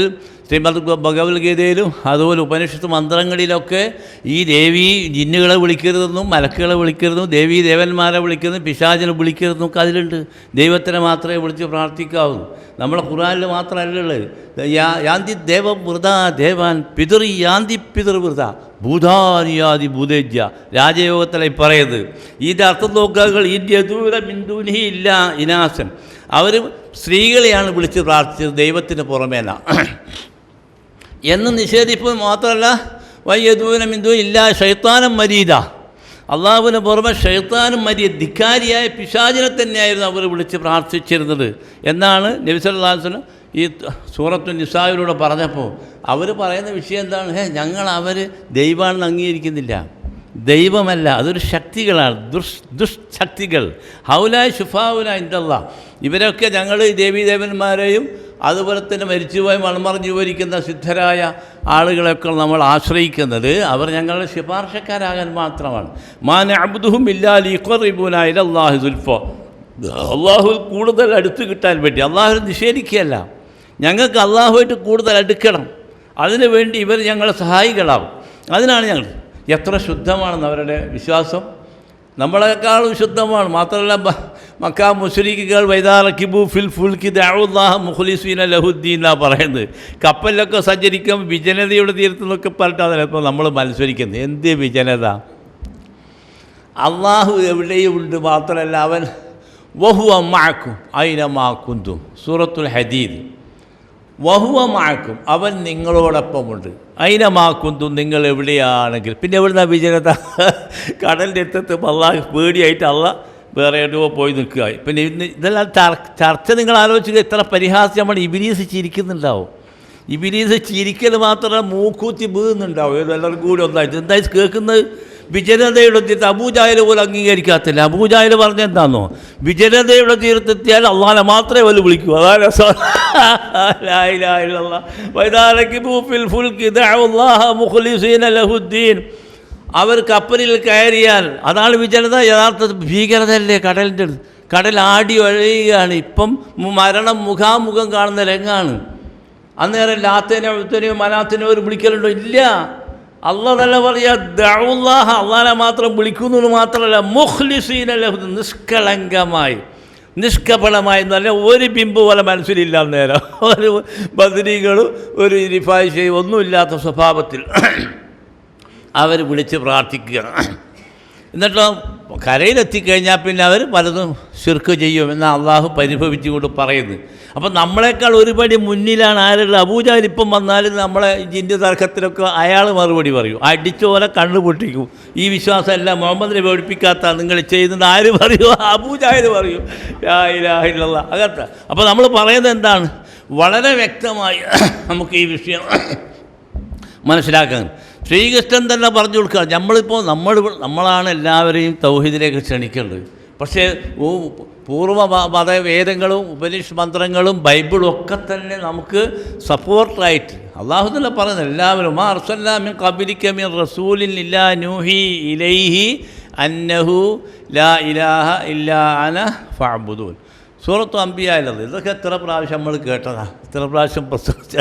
ശ്രീമദ് ഭഗവത്ഗീതയിലും അതുപോലെ ഉപനിഷത്ത് മന്ത്രങ്ങളിലൊക്കെ ഈ ദേവി ജിന്നുകളെ വിളിക്കരുതെന്നും മലക്കുകളെ വിളിക്കരുതെന്നും ദേവീ ദേവന്മാരെ വിളിക്കരുതെന്നും പിശാചിനെ വിളിക്കരുതെന്നും ഒക്കെ അതിലുണ്ട്. ദൈവത്തിനെ മാത്രമേ വിളിച്ച് പ്രാർത്ഥിക്കാവൂ. നമ്മളെ ഖുർആനിൽ മാത്രമല്ലുള്ളത്. യാന്തി ദേവം വൃത ദേവാൻ പിതൃ യാന്തി പിതൃവൃത ഭൂതാനിയാതി ഭൂതേജ്യ രാജയോഗത്തിലെ പറയുന്നത്. ഇതിൻ്റെ അർത്ഥം നോക്കുക, ഈ യദൂര ബിന്ദുനി ഇല്ല ഇനാസൻ, അവർ സ്ത്രീകളെയാണ് വിളിച്ച് പ്രാർത്ഥിച്ചത് ദൈവത്തിന് പുറമേന എന്ന് നിഷേധിപ്പോൾ മാത്രമല്ല, വയ്യദൂന ബിന്ദു ഇല്ല ശൈത്താനം മരീദ, അള്ളാഹുവിന് പുറമെ ഷൈത്താനും മരിയ ധിക്കാരിയായ പിശാചിനെ തന്നെയായിരുന്നു അവർ വിളിച്ച് പ്രാർത്ഥിച്ചിരുന്നത് എന്നാണ് നബി സല്ലല്ലാഹു അലൈഹി വസല്ലം ഈ സൂറത്തു നിസായിലൂടെ പറഞ്ഞപ്പോൾ അവർ പറയുന്ന വിഷയം എന്താണ്? ഞങ്ങൾ അവർ ദൈവമാണെന്ന് അംഗീകരിക്കുന്നില്ല, ദൈവമല്ല, അതൊരു ശക്തികളാണ്, ദുഷ്ശക്തികൾ. ഹൗലായ ശുഫാവുല ഇൻദല്ലാ, ഇവരൊക്കെ ഞങ്ങൾ ദേവീദേവന്മാരെയും അതുപോലെ തന്നെ മരിച്ചുപോയി മൺമറഞ്ഞു പോയിരിക്കുന്ന സിദ്ധരായ ആളുകളൊക്കെ നമ്മൾ ആശ്രയിക്കുന്നത് അവർ ഞങ്ങളുടെ ശുപാർശക്കാരാകാൻ മാത്രമാണ്. മാ നഅ്ബുദുഹും ഇല്ലാ ലിയുഖർറിബൂനാ ഇലല്ലാഹി സുൽഫാ, അള്ളാഹു കൂടുതൽ അടുത്ത് കിട്ടാൻ വേണ്ടി. അള്ളാഹു നിഷേധിക്കുകയല്ല, ഞങ്ങൾക്ക് അള്ളാഹുമായിട്ട് കൂടുതൽ അടുക്കണം, അതിനു വേണ്ടി ഇവർ ഞങ്ങളെ സഹായികളാവും. അതിനാണ് ഞങ്ങൾ. എത്ര ശുദ്ധമാണെന്ന് അവരുടെ വിശ്വാസം, നമ്മളെക്കാളും ശുദ്ധമാണ്. മാത്രമല്ല മക്കാ മുശ്രിക്കുകൾ വൈദാറക്കിബു ഫിൽ ഫുൽക്കി ദഅഉല്ലാഹ മുഖ്ലിസീന ലഹുദ്ദീൻ എന്നാണ് പറയുന്നത്. കപ്പലിലൊക്കെ സഞ്ചരിക്കുമ്പോൾ വിജനതയുടെ തീരത്തു നിന്നൊക്കെ പറഞ്ഞിട്ട് അതിനപ്പോൾ നമ്മൾ മത്സരിക്കുന്നത്. എന്ത് വിജനത? അള്ളാഹു എവിടെയുമുണ്ട്, മാത്രമല്ല അവൻ വഹുവ മഅക്കും ഐനമാ കുന്തും, സൂറത്തുൽ ഹദീദ്. വഹുവ മഅക്കും, അവൻ നിങ്ങളോടൊപ്പമുണ്ട്. ഐനമാ കുന്തും, നിങ്ങൾ എവിടെയാണെങ്കിൽ. പിന്നെ എവിടുന്ന വിജനത? കടലിൻ്റെ അടുത്തെത്തുമ്പോൾ അള്ളാഹ് പേടിയായിട്ട് അള്ളാഹ് വേറെ എവിടെയോ പോയി നിൽക്കുക. പിന്നെ ഇതെല്ലാം ചർച്ച നിങ്ങൾ ആലോചിക്കുക. എത്ര പരിഹാസ്യമാണ്. ഇബ്ലീസ് ചിരിക്കുന്നുണ്ടാവും. ഇബ്ലീസ് ചിരിക്കൽ മാത്രമല്ല മൂക്കൂത്തി വീഴുന്നുണ്ടാവും. എല്ലാവരും കൂടി ഒന്നായിട്ട് എന്തായി കേൾക്കുന്നത്? വിജനതയുടെ തീരത്ത് അബൂജാഹിൽ പോലും അംഗീകരിക്കാത്തില്ല. അബൂജാഹിൽ പറഞ്ഞെന്താണെന്നോ, വിജനതയുടെ തീരത്തെത്തിയാൽ അള്ളാഹനെ മാത്രമേ വല്ല വിളിക്കൂ. അതാണ് അവർ കപ്പലിൽ കയറിയാൽ അതാണ് വിജനത. യഥാർത്ഥ ഭീകരതയല്ലേ കടലിൻ്റെ അടുത്ത്. കടൽ ആടി ഒഴയുകയാണ്. ഇപ്പം മരണം മുഖാമുഖം കാണുന്ന രംഗാണ്. അന്നേരം ലാത്തേനോ ഉത്തനെയോ മനാത്തിനോ ഒരു വിളിക്കലുണ്ടോ? ഇല്ല. അള്ളാഹ് തന്നെ പറയാ ദഅഉല്ലാഹ, അള്ളാഹനെ മാത്രം വിളിക്കുന്നു മാത്രമല്ല മുഖ്ലിസീന ലഹു, നിഷ്കളങ്കമായി നിഷ്കപടമായി നല്ല ഒരു ബിംബ് പോലെ മനസ്സിലില്ല. നേരം ഒരു ബദരീകളും ഒരു റിഫായിഷയും ഒന്നുമില്ലാത്ത സ്വഭാവത്തിൽ അവർ വിളിച്ച് പ്രാർത്ഥിക്കുകയാണ്. എന്നിട്ടോ കരയിലെത്തിക്കഴിഞ്ഞാൽ പിന്നെ അവർ പലതും ശിർക്ക് ചെയ്യുമെന്ന് അള്ളാഹു പരിഭവിച്ചുകൊണ്ട് പറയുന്നത്. അപ്പം നമ്മളെക്കാൾ ഒരുപടി മുന്നിലാണ് ആരുള്ള അബൂജാഹിൽ. ഇപ്പം വന്നാലും നമ്മളെ ജിൻ്റെ തർക്കത്തിലൊക്കെ അയാൾ മറുപടി പറയും, അടിച്ചോലെ കണ്ണു പൊട്ടിക്കും. ഈ വിശ്വാസമല്ല, മുഹമ്മദിനെ പേടിപ്പിക്കാത്ത നിങ്ങൾ ചെയ്യുന്നത് ആര് പറയൂ? അബൂജാഹിൽ പറയും ലാ ഇലാഹ ഇല്ലല്ലാഹ്. അകത്ത് അപ്പോൾ നമ്മൾ പറയുന്നത് എന്താണ്? വളരെ വ്യക്തമായി നമുക്ക് ഈ വിഷയം മനസ്സിലാക്കാൻ ശ്രീകൃഷ്ണൻ തന്നെ പറഞ്ഞു കൊടുക്കുക. നമ്മളാണ് എല്ലാവരെയും തൗഹീദിലേക്ക് ക്ഷണിക്കേണ്ടത്. പക്ഷേ പൂർവ്വ മതവേദങ്ങളും ഉപനിഷ് മന്ത്രങ്ങളും ബൈബിളും ഒക്കെ തന്നെ നമുക്ക് സപ്പോർട്ടായിട്ട് അള്ളാഹു തന്നെ പറയുന്നത് എല്ലാവരും മാ അർസൽനാ മിൻ ഖബ്ലിക മിൻ റസൂലിൻ ഇല്ലാ നൂഹി ഇലൈഹി അന്നഹു ലാ ഇലാഹ ഇല്ലാ അന ഫഅ്ബുദൂൻ. സൂറത്തു അംബിയായിലത്. ഇതൊക്കെ എത്ര പ്രാവശ്യം നമ്മൾ കേട്ടതാണ്, എത്ര പ്രാവശ്യം പ്രസംഗിച്ച.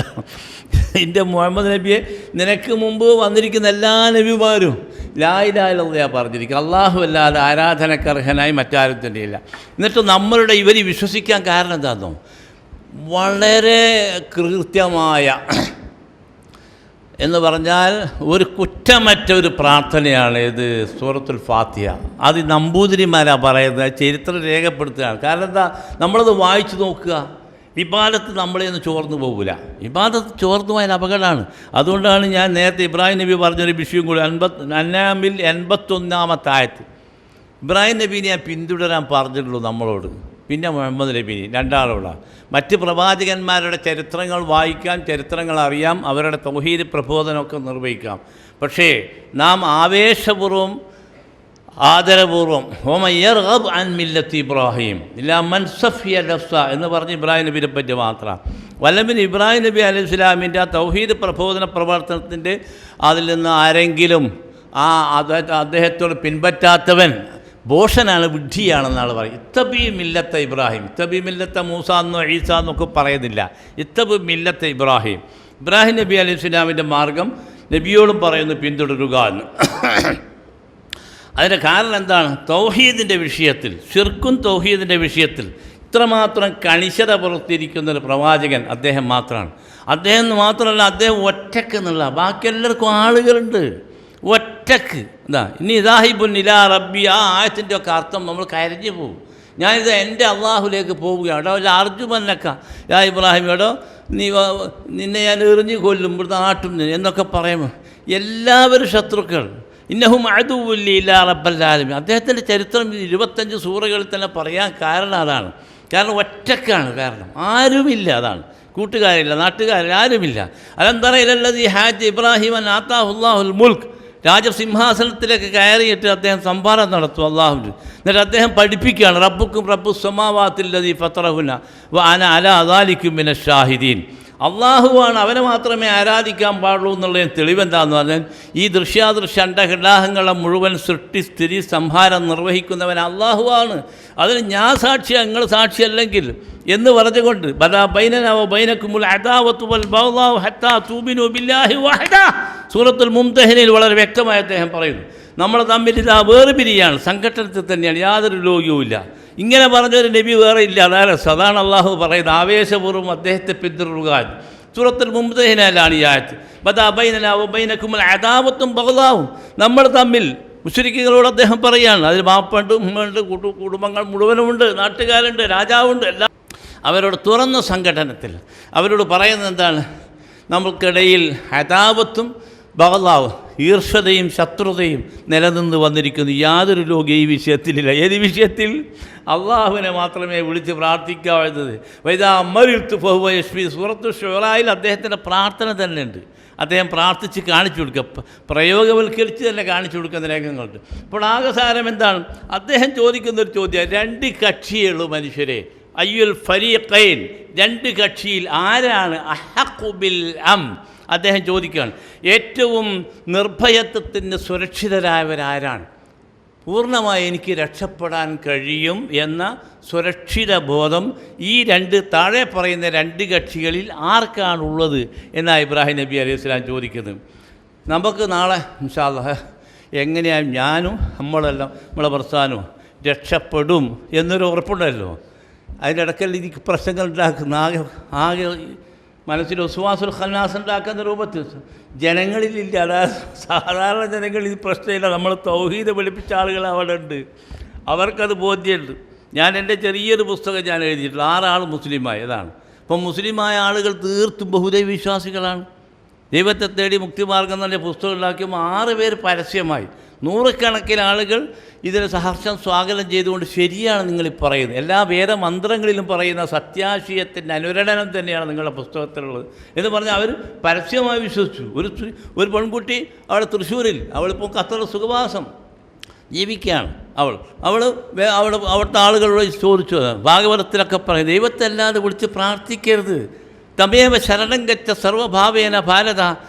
എൻ്റെ മുഹമ്മദ് നബിയെ നിനക്ക് മുമ്പ് വന്നിരിക്കുന്ന എല്ലാ നബിമാരും ലാ ഇലാഹ ഇല്ലല്ലാഹ് പറഞ്ഞിരിക്കുക. അള്ളാഹു അല്ലാതെ ആരാധനക്കർഹനായി മറ്റാരും തന്നെയില്ല. എന്നിട്ട് നമ്മളുടെ ഇവർ വിശ്വസിക്കാൻ കാരണം എന്താണെന്നോ, വളരെ കൃത്യമായ എന്ന് പറഞ്ഞാൽ ഒരു കുറ്റമറ്റ ഒരു പ്രാർത്ഥനയാണ് ഇത് സൂറത്തുൽ ഫാത്തിഹ. അത് നമ്പൂതിരിമാരാണ് പറയുന്നത്, ചരിത്രം രേഖപ്പെടുത്തുകയാണ്. കാരണം എന്താ, നമ്മളത് വായിച്ചു നോക്കുക. ഇബാദത്ത് നമ്മളെ ഒന്ന് ചോർന്നു പോകില്ല. ഇബാദത്ത് ചോർന്നു പോയാൽ അപകടമാണ്. അതുകൊണ്ടാണ് ഞാൻ നേരത്തെ ഇബ്രാഹിം നബി പറഞ്ഞൊരു വിഷയം കൂടി, അന്നാമിൽ 81-ാമത്തെ ആയത്ത് ഇബ്രാഹിം നബീനെ ഞാൻ പിന്തുടരാൻ പറഞ്ഞിട്ടുള്ളൂ നമ്മളോട്, പിന്നെ മുഹമ്മദ് നബീനെ, രണ്ടാളോടാണ്. മറ്റ് പ്രവാചകന്മാരുടെ ചരിത്രങ്ങൾ വായിക്കാം, ചരിത്രങ്ങൾ അറിയാം, അവരുടെ തൗഹീദ് പ്രബോധനമൊക്കെ നിർവഹിക്കാം. പക്ഷേ നാം ആവേശപൂർവ്വം ആദരപൂർവ്വം ഹോമയ്യർഗബ് അൻ മില്ലത്തി ഇബ്രാഹിം ഇല്ലാ മൻ സഫിയ നഫ്സ എന്ന് പറഞ്ഞ് ഇബ്രാഹിം നബിയെ പറ്റി മാത്രം. വല്ലമിന് ഇബ്രാഹിം നബി അലൈഹി സ്വലാമിൻ്റെ ആ തൗഹീദ് പ്രബോധന പ്രവർത്തനത്തിൻ്റെ അതിൽ നിന്ന് ആരെങ്കിലും അദ്ദേഹത്തോട് പിൻപറ്റാത്തവൻ ബോഷനാണ്, വിഡ്ഢിയാണെന്നാണ് പറയും. ഇത്തബി മില്ലത്ത ഇബ്രാഹിം, ഇത്തബി മില്ലത്ത മൂസ എന്നോ ഈസ എന്നൊക്കെ പറയുന്നില്ല. ഇത്തബി മില്ലത്ത ഇബ്രാഹിം, ഇബ്രാഹിം നബി അലൈഹി സ്വലാമിൻ്റെ മാർഗം നബിയോടും പറയുന്നു പിന്തുടരുക എന്ന്. അതിൻ്റെ കാരണം എന്താണ്? തൗഹീദിൻ്റെ വിഷയത്തിൽ, ശിർക്കും തൗഹീദിൻ്റെ വിഷയത്തിൽ ഇത്രമാത്രം കണിശത പുറത്തിരിക്കുന്നൊരു പ്രവാചകൻ അദ്ദേഹം മാത്രമാണ്. അദ്ദേഹം മാത്രമല്ല, അദ്ദേഹം ഒറ്റക്ക് എന്നുള്ള, ബാക്കി എല്ലാവർക്കും ആളുകളുണ്ട്. ഒറ്റക്ക് എന്താ ഇനി ഇദാഹിബുൻ ഇലാ റബ്ബി, ആ ആയത്തിൻ്റെ ഒക്കെ അർത്ഥം നമ്മൾ കരഞ്ഞു പോകും. ഞാനിത് എൻ്റെ അള്ളാഹുലേക്ക് പോവുകയാണ്. എടോ അല്ല അർജുമന്നക്ക യാ ഇബ്രാഹിം, എടോ നിന്നെ ഞാൻ എറിഞ്ഞു കൊല്ലും, ഇവിടുത്തെ ആട്ടും എന്നൊക്കെ പറയുമ്പോൾ എല്ലാവരും ശത്രുക്കൾ. ഇന്നഹും അദുവ്വുല്ലി ഇലാ റബ്ബൽ ആലമീൻ. അദ്ദേഹത്തിൻ്റെ ചരിത്രം 25 സൂറകളിൽ തന്നെ പറയാൻ കാരണം അതാണ്. കാരണം ഒറ്റക്കാണ്, കാരണം ആരുമില്ല. അതാണ്, കൂട്ടുകാരില്ല, നാട്ടുകാരില്ല, ആരുമില്ല. അലംതറ ഇലല്ലദീ ഹാജ ഇബ്രാഹിമൻ ആതാഹുല്ലാഹുൽ മുൽക്ക്. രാജസിംഹാസനത്തിലേക്ക് കയറിയിട്ട് അദ്ദേഹം സംഭാരം നടത്തും അള്ളാഹുവിന്. എന്നിട്ട് അദ്ദേഹം പഠിപ്പിക്കുകയാണ്, റബ്ബുക്കും റബ്ബു സമാവാത്തില്ലദീ ഫത്തറഹുന വ അന അലാ ദാലികും മിനശ് ഷാഹിദീൻ. അള്ളാഹുവാണ്, അവനെ മാത്രമേ ആരാധിക്കാൻ പാടുള്ളൂ എന്നുള്ളതിന് തെളിവെന്താണെന്ന് പറഞ്ഞാൽ ഈ ദൃശ്യാദൃശ്യ അണ്ടഘടാഹങ്ങളെ മുഴുവൻ സൃഷ്ടി സ്ഥിതി സംഹാരം നിർവഹിക്കുന്നവൻ അള്ളാഹുവാണ്. അതിന് ഞാൻ സാക്ഷി, നിങ്ങൾ സാക്ഷിയല്ലെങ്കിൽ എന്ന് പറഞ്ഞുകൊണ്ട് ബദാ ബൈനനാ വ ബൈനകുമുൽ അദാവത്തു വൽ ബഗ്ദാഉ ഹത്താ തൂമിനു ബില്ലാഹി വഹദാ. സൂറത്തുൽ മുംതഹിനയിൽ വളരെ വ്യക്തമായി അദ്ദേഹം പറയുന്നു, നമ്മൾ തമ്മിൽ ഇതാ വേർപിരിയാണ്, സംഘട്ടനത്തിൽ തന്നെയാണ്, യാതൊരു ലോകവുമില്ല. ഇങ്ങനെ പറഞ്ഞൊരു നബി വേറെ ഇല്ല. അതാണ് അള്ളാഹു പറയുന്നത്, ആവേശപൂർവ്വം അദ്ദേഹത്തെ പിന്തുടരുക. സൂറത്തുൽ മുംതഹിനയിലാണ് ഈ ആയത്ത്. ബദാ ബൈനനാ വ ബൈനകുമുൽ അദാവത്തും ബഗ്ദാഉ. നമ്മൾ തമ്മിൽ മുശ്രിക്കുകളോട് അദ്ദേഹം പറയുകയാണ്, അതിൽ ബാപ്പുണ്ട്, ഉമ്മയുണ്ട്, കുടുംബങ്ങൾ മുഴുവനുമുണ്ട്, നാട്ടുകാരുണ്ട്, രാജാവുണ്ട്, എല്ലാം അവരോട് തുറന്ന സംഘടനത്തിൽ അവരോട് പറയുന്നത് എന്താണ്? നമുക്കിടയിൽ അദാവത്തും ബഗ്ദാഉ, ഈർഷ്യതയും ശത്രുതയും നിലനിന്ന് വന്നിരിക്കുന്നു. യാതൊരു ലോകം ഈ വിഷയത്തിലില്ല. ഏത് വിഷയത്തിൽ? അള്ളാഹുവിനെ മാത്രമേ വിളിച്ച് പ്രാർത്ഥിക്കാവുന്നത്. വൈദാ മരിത്തു ഫഹുവ യശ്ഫീൻ. സൂറത്തു ശുറായിൽ അദ്ദേഹത്തിൻ്റെ പ്രാർത്ഥന തന്നെ ഉണ്ട്. അദ്ദേഹം പ്രാർത്ഥിച്ച് കാണിച്ചു കൊടുക്കുക, പ്രയോഗവൽക്കരിച്ച് തന്നെ കാണിച്ചു കൊടുക്കുന്ന രംഗങ്ങളുണ്ട്. അപ്പോൾ ആകസാരം എന്താണ്? അദ്ദേഹം ചോദിക്കുന്നൊരു ചോദ്യം, 2 കക്ഷിയുള്ളൂ മനുഷ്യരെ, അയ്യുൽ ഫരീഖൈൻ, 2 കക്ഷിയിൽ ആരാണ് അഹഖു ബിൽ അം? അദ്ദേഹം ചോദിക്കുകയാണ്, ഏറ്റവും നിർഭയത്വത്തിന് സുരക്ഷിതരായവരാരാണ്? പൂർണ്ണമായി എനിക്ക് രക്ഷപ്പെടാൻ കഴിയും എന്ന സുരക്ഷിത ബോധം ഈ താഴെ പറയുന്ന 2 കക്ഷികളിൽ ആർക്കാണുള്ളത് എന്നാണ് ഇബ്രാഹിം നബി അലൈഹി സ്വലാം ചോദിക്കുന്നത്. നമുക്ക് നാളെ ഇൻഷാ അല്ലാഹ് എങ്ങനെയാണ് ഞാനും നമ്മളെല്ലാം നമ്മളെ പ്രസ്ഥാനവും രക്ഷപ്പെടും എന്നൊരു ഉറപ്പുണ്ടല്ലോ. അതിൻ്റെ ഇടയ്ക്കൽ എനിക്ക് പ്രശ്നങ്ങൾ ഉണ്ടാക്കുന്ന ആകെ മനസ്സിൽ ഉസ്വാസുൽ ഖന്നാസ് ഉണ്ടാക്കുന്ന രൂപത്തിൽ ജനങ്ങളിലില്ല. അതായത് സാധാരണ ജനങ്ങളിൽ പ്രശ്നമില്ല. നമ്മൾ തൗഹീദ് പഠിപ്പിച്ച ആളുകൾ അവിടെ ഉണ്ട്, അവർക്കത് ബോധ്യമുണ്ട്. ഞാൻ എൻ്റെ ചെറിയൊരു പുസ്തകം ഞാൻ എഴുതിയിട്ടില്ല, 6 ആൾ മുസ്ലിമായി. അതാണ്. അപ്പം മുസ്ലിമായ ആളുകൾ തീർത്തും ബഹുദൈവ വിശ്വാസികളാണ്. ദൈവത്തെ തേടി മുക്തിമാർഗം തന്നെ പുസ്തകം ഉണ്ടാക്കിയപ്പോൾ 6 പേര് പരസ്യമായി, 100 കണക്കിന് ആളുകൾ ഇതിനെ സഹർഷം സ്വാഗതം ചെയ്തുകൊണ്ട് ശരിയാണ് നിങ്ങൾ പറയുന്നത്, എല്ലാ വേദമന്ത്രങ്ങളിലും പറയുന്ന സത്യാശയത്തിൻ്റെ അനുരണനം തന്നെയാണ് നിങ്ങളുടെ പുസ്തകത്തിലുള്ളത് എന്ന് പറഞ്ഞാൽ അവർ പരസ്യമായി വിശ്വസിച്ചു. ഒരു പെൺകുട്ടി അവിടെ തൃശ്ശൂരിൽ, അവളിപ്പോൾ ഖത്തർ സുഖവാസം ജീവിക്കുകയാണ്. അവിടുത്തെ ആളുകളോട് ചോദിച്ചു, ഭാഗവതത്തിലൊക്കെ പറയും, ദൈവത്തെ അല്ലാതെ വിളിച്ച് പ്രാർത്ഥിക്കരുത്. തമേവ ശരണം ഗച്ഛ സർവഭാവേന ഭാരത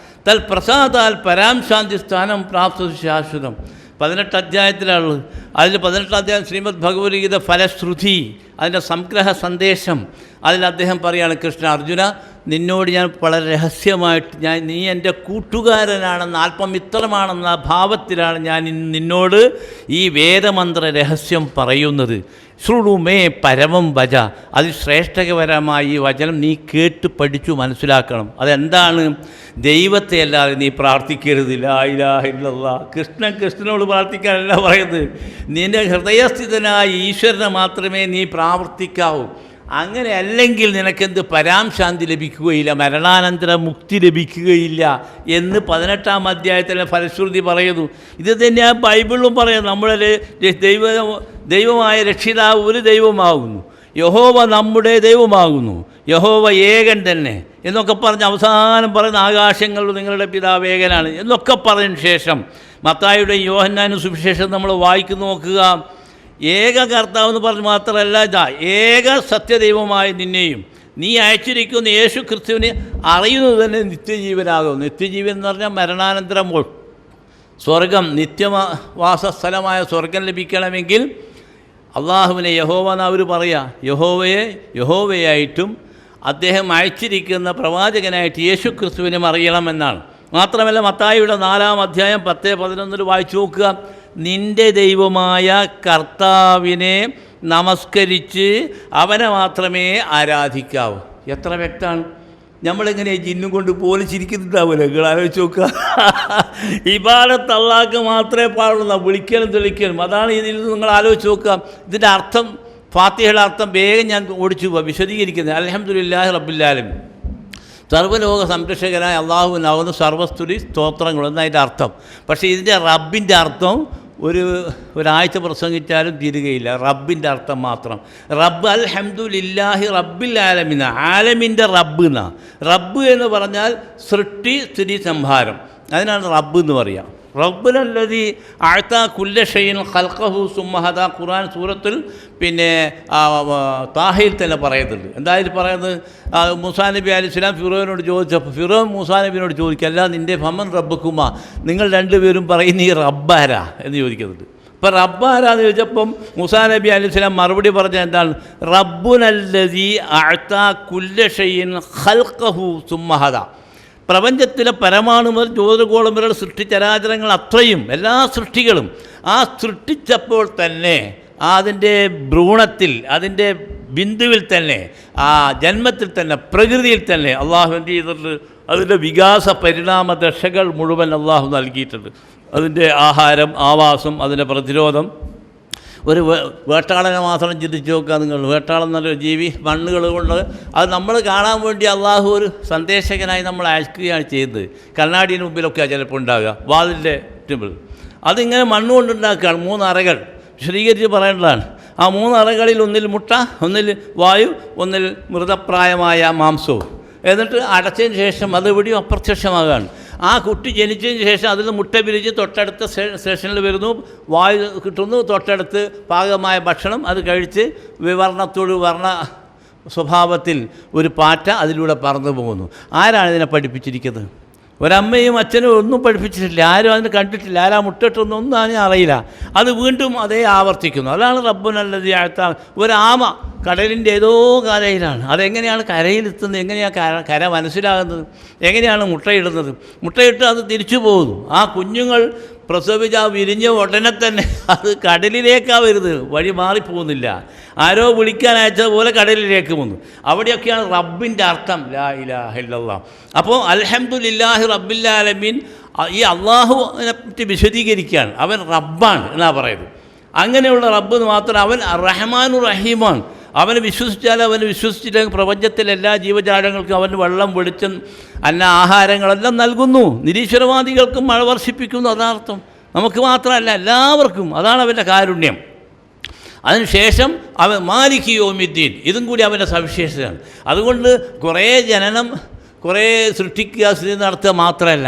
തൽ പ്രസാദാൽ പരാം ശാന്തി സ്ഥാനം പ്രാപ്ത ശാശ്വതം. 18 അധ്യായത്തിലുള്ളത്. അതിൽ 18 അധ്യായം ശ്രീമദ് ഭഗവത്ഗീത ഫലശ്രുതി, അതിൻ്റെ സംഗ്രഹ സന്ദേശം. അതിൽ അദ്ദേഹം പറയുകയാണ്, കൃഷ്ണ അർജുന, നിന്നോട് ഞാൻ വളരെ രഹസ്യമായിട്ട് നീ എൻ്റെ കൂട്ടുകാരനാണെന്ന്, ആത്മമിത്രമാണെന്ന ഭാവത്തിലാണ് ഞാൻ നിന്നോട് ഈ വേദമന്ത്ര രഹസ്യം പറയുന്നത്. ശ്രുണുമേ പരമം വച, അതിശ്രേഷ്ഠകരമായ ഈ വചനം നീ കേട്ട് പഠിച്ചു മനസ്സിലാക്കണം. അതെന്താണ്? ദൈവത്തെ അല്ലാതെ നീ പ്രാർത്ഥിക്കരുത്. ലാ ഇലാഹ ഇല്ലല്ലാഹ്. കൃഷ്ണനോട് പ്രാർത്ഥിക്കാനല്ല പറയുന്നത്, നിൻ്റെ ഹൃദയസ്ഥിതനായ ഈശ്വരനെ മാത്രമേ നീ പ്രാർത്ഥിക്കാവൂ. അങ്ങനെ അല്ലെങ്കിൽ നിനക്കെന്ത് പരാംശാന്തി ലഭിക്കുകയില്ല, മരണാനന്തര മുക്തി ലഭിക്കുകയില്ല എന്ന് 18-ാം അധ്യായത്തിലെ ഫലശ്രുതി പറയുന്നു. ഇത് തന്നെയാണ് ബൈബിളിലും പറയുന്നത്. നമ്മുടെ ദൈവമായ രക്ഷിതാവ് ഒരു ദൈവമാകുന്നു, യഹോവ നമ്മുടെ ദൈവമാകുന്നു, യഹോവ ഏകൻ തന്നെ എന്നൊക്കെ പറഞ്ഞ് അവസാനം പറയുന്ന ആകാശങ്ങളിൽ നിങ്ങളുടെ പിതാവ് ഏകനാണ് എന്നൊക്കെ പറഞ്ഞതിന് ശേഷം മത്തായിയുടെ യോഹന്നാനും സുവിശേഷം നമ്മൾ വായിക്കുന്നു നോക്കുക. ഏക കർത്താവ് എന്ന് പറഞ്ഞ് മാത്രമല്ല, ഏക സത്യദൈവമായ നിന്നെയും നീ അയച്ചിരിക്കുന്ന യേശു ക്രിസ്തുവിനെ അറിയുന്നത് തന്നെ നിത്യജീവനാകും. നിത്യജീവൻ എന്ന് പറഞ്ഞാൽ മരണാനന്തരം സ്വർഗം, നിത്യവാസ സ്ഥലമായ സ്വർഗം ലഭിക്കണമെങ്കിൽ അള്ളാഹുവിനെ യഹോവ എന്ന് അവർ പറയുക, യഹോവയായിട്ടും അദ്ദേഹം അയച്ചിരിക്കുന്ന പ്രവാചകനായിട്ട് യേശു ക്രിസ്തുവിനെ അറിയണമെന്നാണ്. മാത്രമല്ല മത്തായിയുടെ 4-ാം അധ്യായം 10-11 വായിച്ചു നോക്കുക. നിൻ്റെ ദൈവമായ കർത്താവിനെ നമസ്കരിച്ച് അവനെ മാത്രമേ ആരാധിക്കാവൂ. എത്ര വ്യക്തമാണ്. നമ്മളിങ്ങനെ ജിന്നും കൊണ്ട് പോലിച്ചിരിക്കുന്നുണ്ടാവുമല്ലോ, നിങ്ങൾ ആലോചിച്ച് നോക്കുക. ഇബാദത്ത് അല്ലാഹ്ക്ക് മാത്രമേ പാടുള്ളൂ, വിളിക്കലും തെളിക്കലും. അതാണ് ഇതിൽ നിങ്ങൾ ആലോചിച്ച് നോക്കുക. ഇതിൻ്റെ അർത്ഥം, ഫാത്തിഹയുടെ അർത്ഥം വേഗം ഞാൻ ഓടിച്ചു പോവാം, വിശദീകരിക്കുന്നത്. അൽഹംദുലില്ലാഹി റബ്ബിൽ ആലമീൻ, സർവ്വലോക സംരക്ഷകനായ അള്ളാഹുവിനാവുന്ന സർവസ്തുതി സ്തോത്രങ്ങൾ എന്നതിൻ്റെ അർത്ഥം. പക്ഷേ ഇതിൻ്റെ റബ്ബിൻ്റെ അർത്ഥം ഒരാഴ്ച പ്രസംഗിച്ചാലും തീരുകയില്ല. റബ്ബിൻ്റെ അർത്ഥം മാത്രം. റബ്ബ് അൽഹംദുലില്ലാഹി റബ്ബിൽ ആലമീൻ, ആലമിൻ്റെ റബ്ബ് എന്നാ. റബ്ബ് എന്ന് പറഞ്ഞാൽ സൃഷ്ടി സ്ഥിതി സംഹാരം, അതിനാണ് റബ്ബ് എന്ന് പറയാം. റബ്ബുനല്ലദീ അഅ്താ കുല്ല ഷൈഇൻ ഖൽഖഹു സുമ്മ ഹദാ. ഖുർആൻ സൂറത്തുൽ താഹയിൽ തന്നെ പറയുന്നുണ്ട്. എന്തായാലും പറയുന്നത്, മൂസാ നബി അലൈഹിസ്സലാം ഫിറോനോട് ചോദിച്ചപ്പോൾ ഫിറോൻ മൂസാ നബിയോട് ചോദിക്കുക, അല്ല നിൻ്റെ ഫമൻ റബ്ബുക്കുമാ, നിങ്ങൾ രണ്ടുപേരും പറയുന്ന ഈ റബ്ബാരാ എന്ന് ചോദിക്കുന്നുണ്ട്. അപ്പോൾ റബ്ബാരാന്ന് ചോദിച്ചപ്പം മൂസാ നബി അലൈഹിസ്സലാം മറുപടി പറഞ്ഞ എന്താണ്? റബ്ബുനല്ലദീ അഅ്താ കുല്ല ഷൈഇൻ ഖൽഖഹു സുമ്മ ഹദാ. പ്രപഞ്ചത്തിലെ പരമാണു മുതൽ ജ്യോതിർഗോളം വരെ സൃഷ്ടിചരാചരങ്ങൾ അത്രയും എല്ലാ സൃഷ്ടികളും ആ സൃഷ്ടിച്ചപ്പോൾ തന്നെ അതിൻ്റെ ഭ്രൂണത്തിൽ, അതിൻ്റെ ബിന്ദുവിൽ തന്നെ, ആ ജന്മത്തിൽ തന്നെ, പ്രകൃതിയിൽ തന്നെ അള്ളാഹു എന്ത് ചെയ്തിട്ടുണ്ട്? അതിൻ്റെ വികാസ പരിണാമ ദശകൾ മുഴുവൻ അള്ളാഹു നൽകിയിട്ടുണ്ട്. അതിൻ്റെ ആഹാരം, ആവാസം, അതിൻ്റെ പ്രതിരോധം. ഒരു വേട്ടാളനെ മാത്രം ചിന്തിച്ച് നോക്കുക നിങ്ങൾ. വേട്ടാളൻ എന്നൊരു ജീവി മണ്ണുകൾ കൊണ്ട് അത് നമ്മൾ കാണാൻ വേണ്ടി അള്ളാഹു ഒരു സന്ദേശകനായി നമ്മൾ അയക്കുകയാണ് ചെയ്യുന്നത്. കണ്ണാടിന് മുമ്പിലൊക്കെയാണ് ചിലപ്പോൾ ഉണ്ടാകുക, വാതിലിൻ്റെ മുമ്പിൽ. അതിങ്ങനെ മണ്ണ് കൊണ്ടുണ്ടാക്കുകയാണ്. 3 അറകൾ വിശദീകരിച്ച് പറയേണ്ടതാണ്. ആ 3 അറകളിൽ ഒന്നിൽ മുട്ട, ഒന്നിൽ വായു, ഒന്നിൽ മൃതപ്രായമായ മാംസവും. എന്നിട്ട് അടച്ചതിന് ശേഷം അത് എവിടെയും അപ്രത്യക്ഷമാകുകയാണ്. ആ കുട്ടി ജനിച്ചതിന് ശേഷം അതിൽ മുട്ട പിരിച്ച് തൊട്ടടുത്ത സ്റ്റേഷനിൽ വരുന്നു, വായു കിട്ടുന്നു, തൊട്ടടുത്ത് പാകമായ ഭക്ഷണം അത് കഴിച്ച് വർണ്ണ സ്വഭാവത്തിൽ ഒരു പാറ്റ അതിലൂടെ പറന്നു പോകുന്നു. ആരാണ് ഇതിനെ പഠിപ്പിച്ചിരിക്കുന്നത്? ഒരമ്മയും അച്ഛനും ഒന്നും പഠിപ്പിച്ചിട്ടില്ല, ആരും അതിന് കണ്ടിട്ടില്ല, ആരാ മുട്ടിട്ടൊന്നും അതിനെ അറിയില്ല. അത് വീണ്ടും അതേ ആവർത്തിക്കുന്നു. അതാണ് റബ്ബുനല്ലദീ അഅ്താ. ഒരാമ കടലിൻ്റെ ഏതോ കരയിലാണ്. അതെങ്ങനെയാണ് കരയിലെത്തുന്നത്? എങ്ങനെയാണ് കര മനസ്സിലാകുന്നത്? എങ്ങനെയാണ് മുട്ടയിടുന്നത്? മുട്ടയിട്ട് അത് തിരിച്ചു പോകുന്നു. ആ കുഞ്ഞുങ്ങൾ പ്രസവിച്ച വിരിഞ്ഞ ഉടനെ തന്നെ അത് കടലിലേക്കാണ് വരുന്നത്, വഴി മാറിപ്പോകുന്നില്ല. ആരോ വിളിക്കാൻ അയച്ചതുപോലെ കടലിലേക്ക് വന്നു. അവിടെയൊക്കെയാണ് റബ്ബിൻ്റെ അർത്ഥം, ലാ ഇലാഹ ഇല്ലല്ലാഹ്. അപ്പോൾ അൽഹംദുലില്ലാഹി റബ്ബിൽ ആലമീൻ, ഈ അള്ളാഹുവിനെ പറ്റി വിശദീകരിക്കുകയാണ്. അവൻ റബ്ബാണ് എന്നാണ് പറയുന്നത്. അങ്ങനെയുള്ള റബ്ബ് മാത്രം, അവൻ റഹ്മാനു റഹീമാണ്. അവനെ വിശ്വസിച്ചാൽ, അവനെ വിശ്വസിച്ചില്ലെങ്കിൽ പ്രപഞ്ചത്തിലെ എല്ലാ ജീവജാലങ്ങൾക്കും അവന് വെള്ളം, വെളിച്ചം, ആഹാരങ്ങളെല്ലാം നൽകുന്നു. നിരീശ്വരവാദികൾക്കും മഴ വർഷിപ്പിക്കുന്നു, അതാർത്ഥം. നമുക്ക് മാത്രമല്ല, എല്ലാവർക്കും. അതാണ് അവൻ്റെ കാരുണ്യം. അതിനുശേഷം അവൻ മാലിക് യൗമിദ്ദീൻ, ഇതും കൂടി അവൻ്റെ സവിശേഷതയാണ്. അതുകൊണ്ട് കുറേ ജനനം, കുറേ സൃഷ്ടിക്കുക, സ്ഥിതി നടത്തുക മാത്രമല്ല,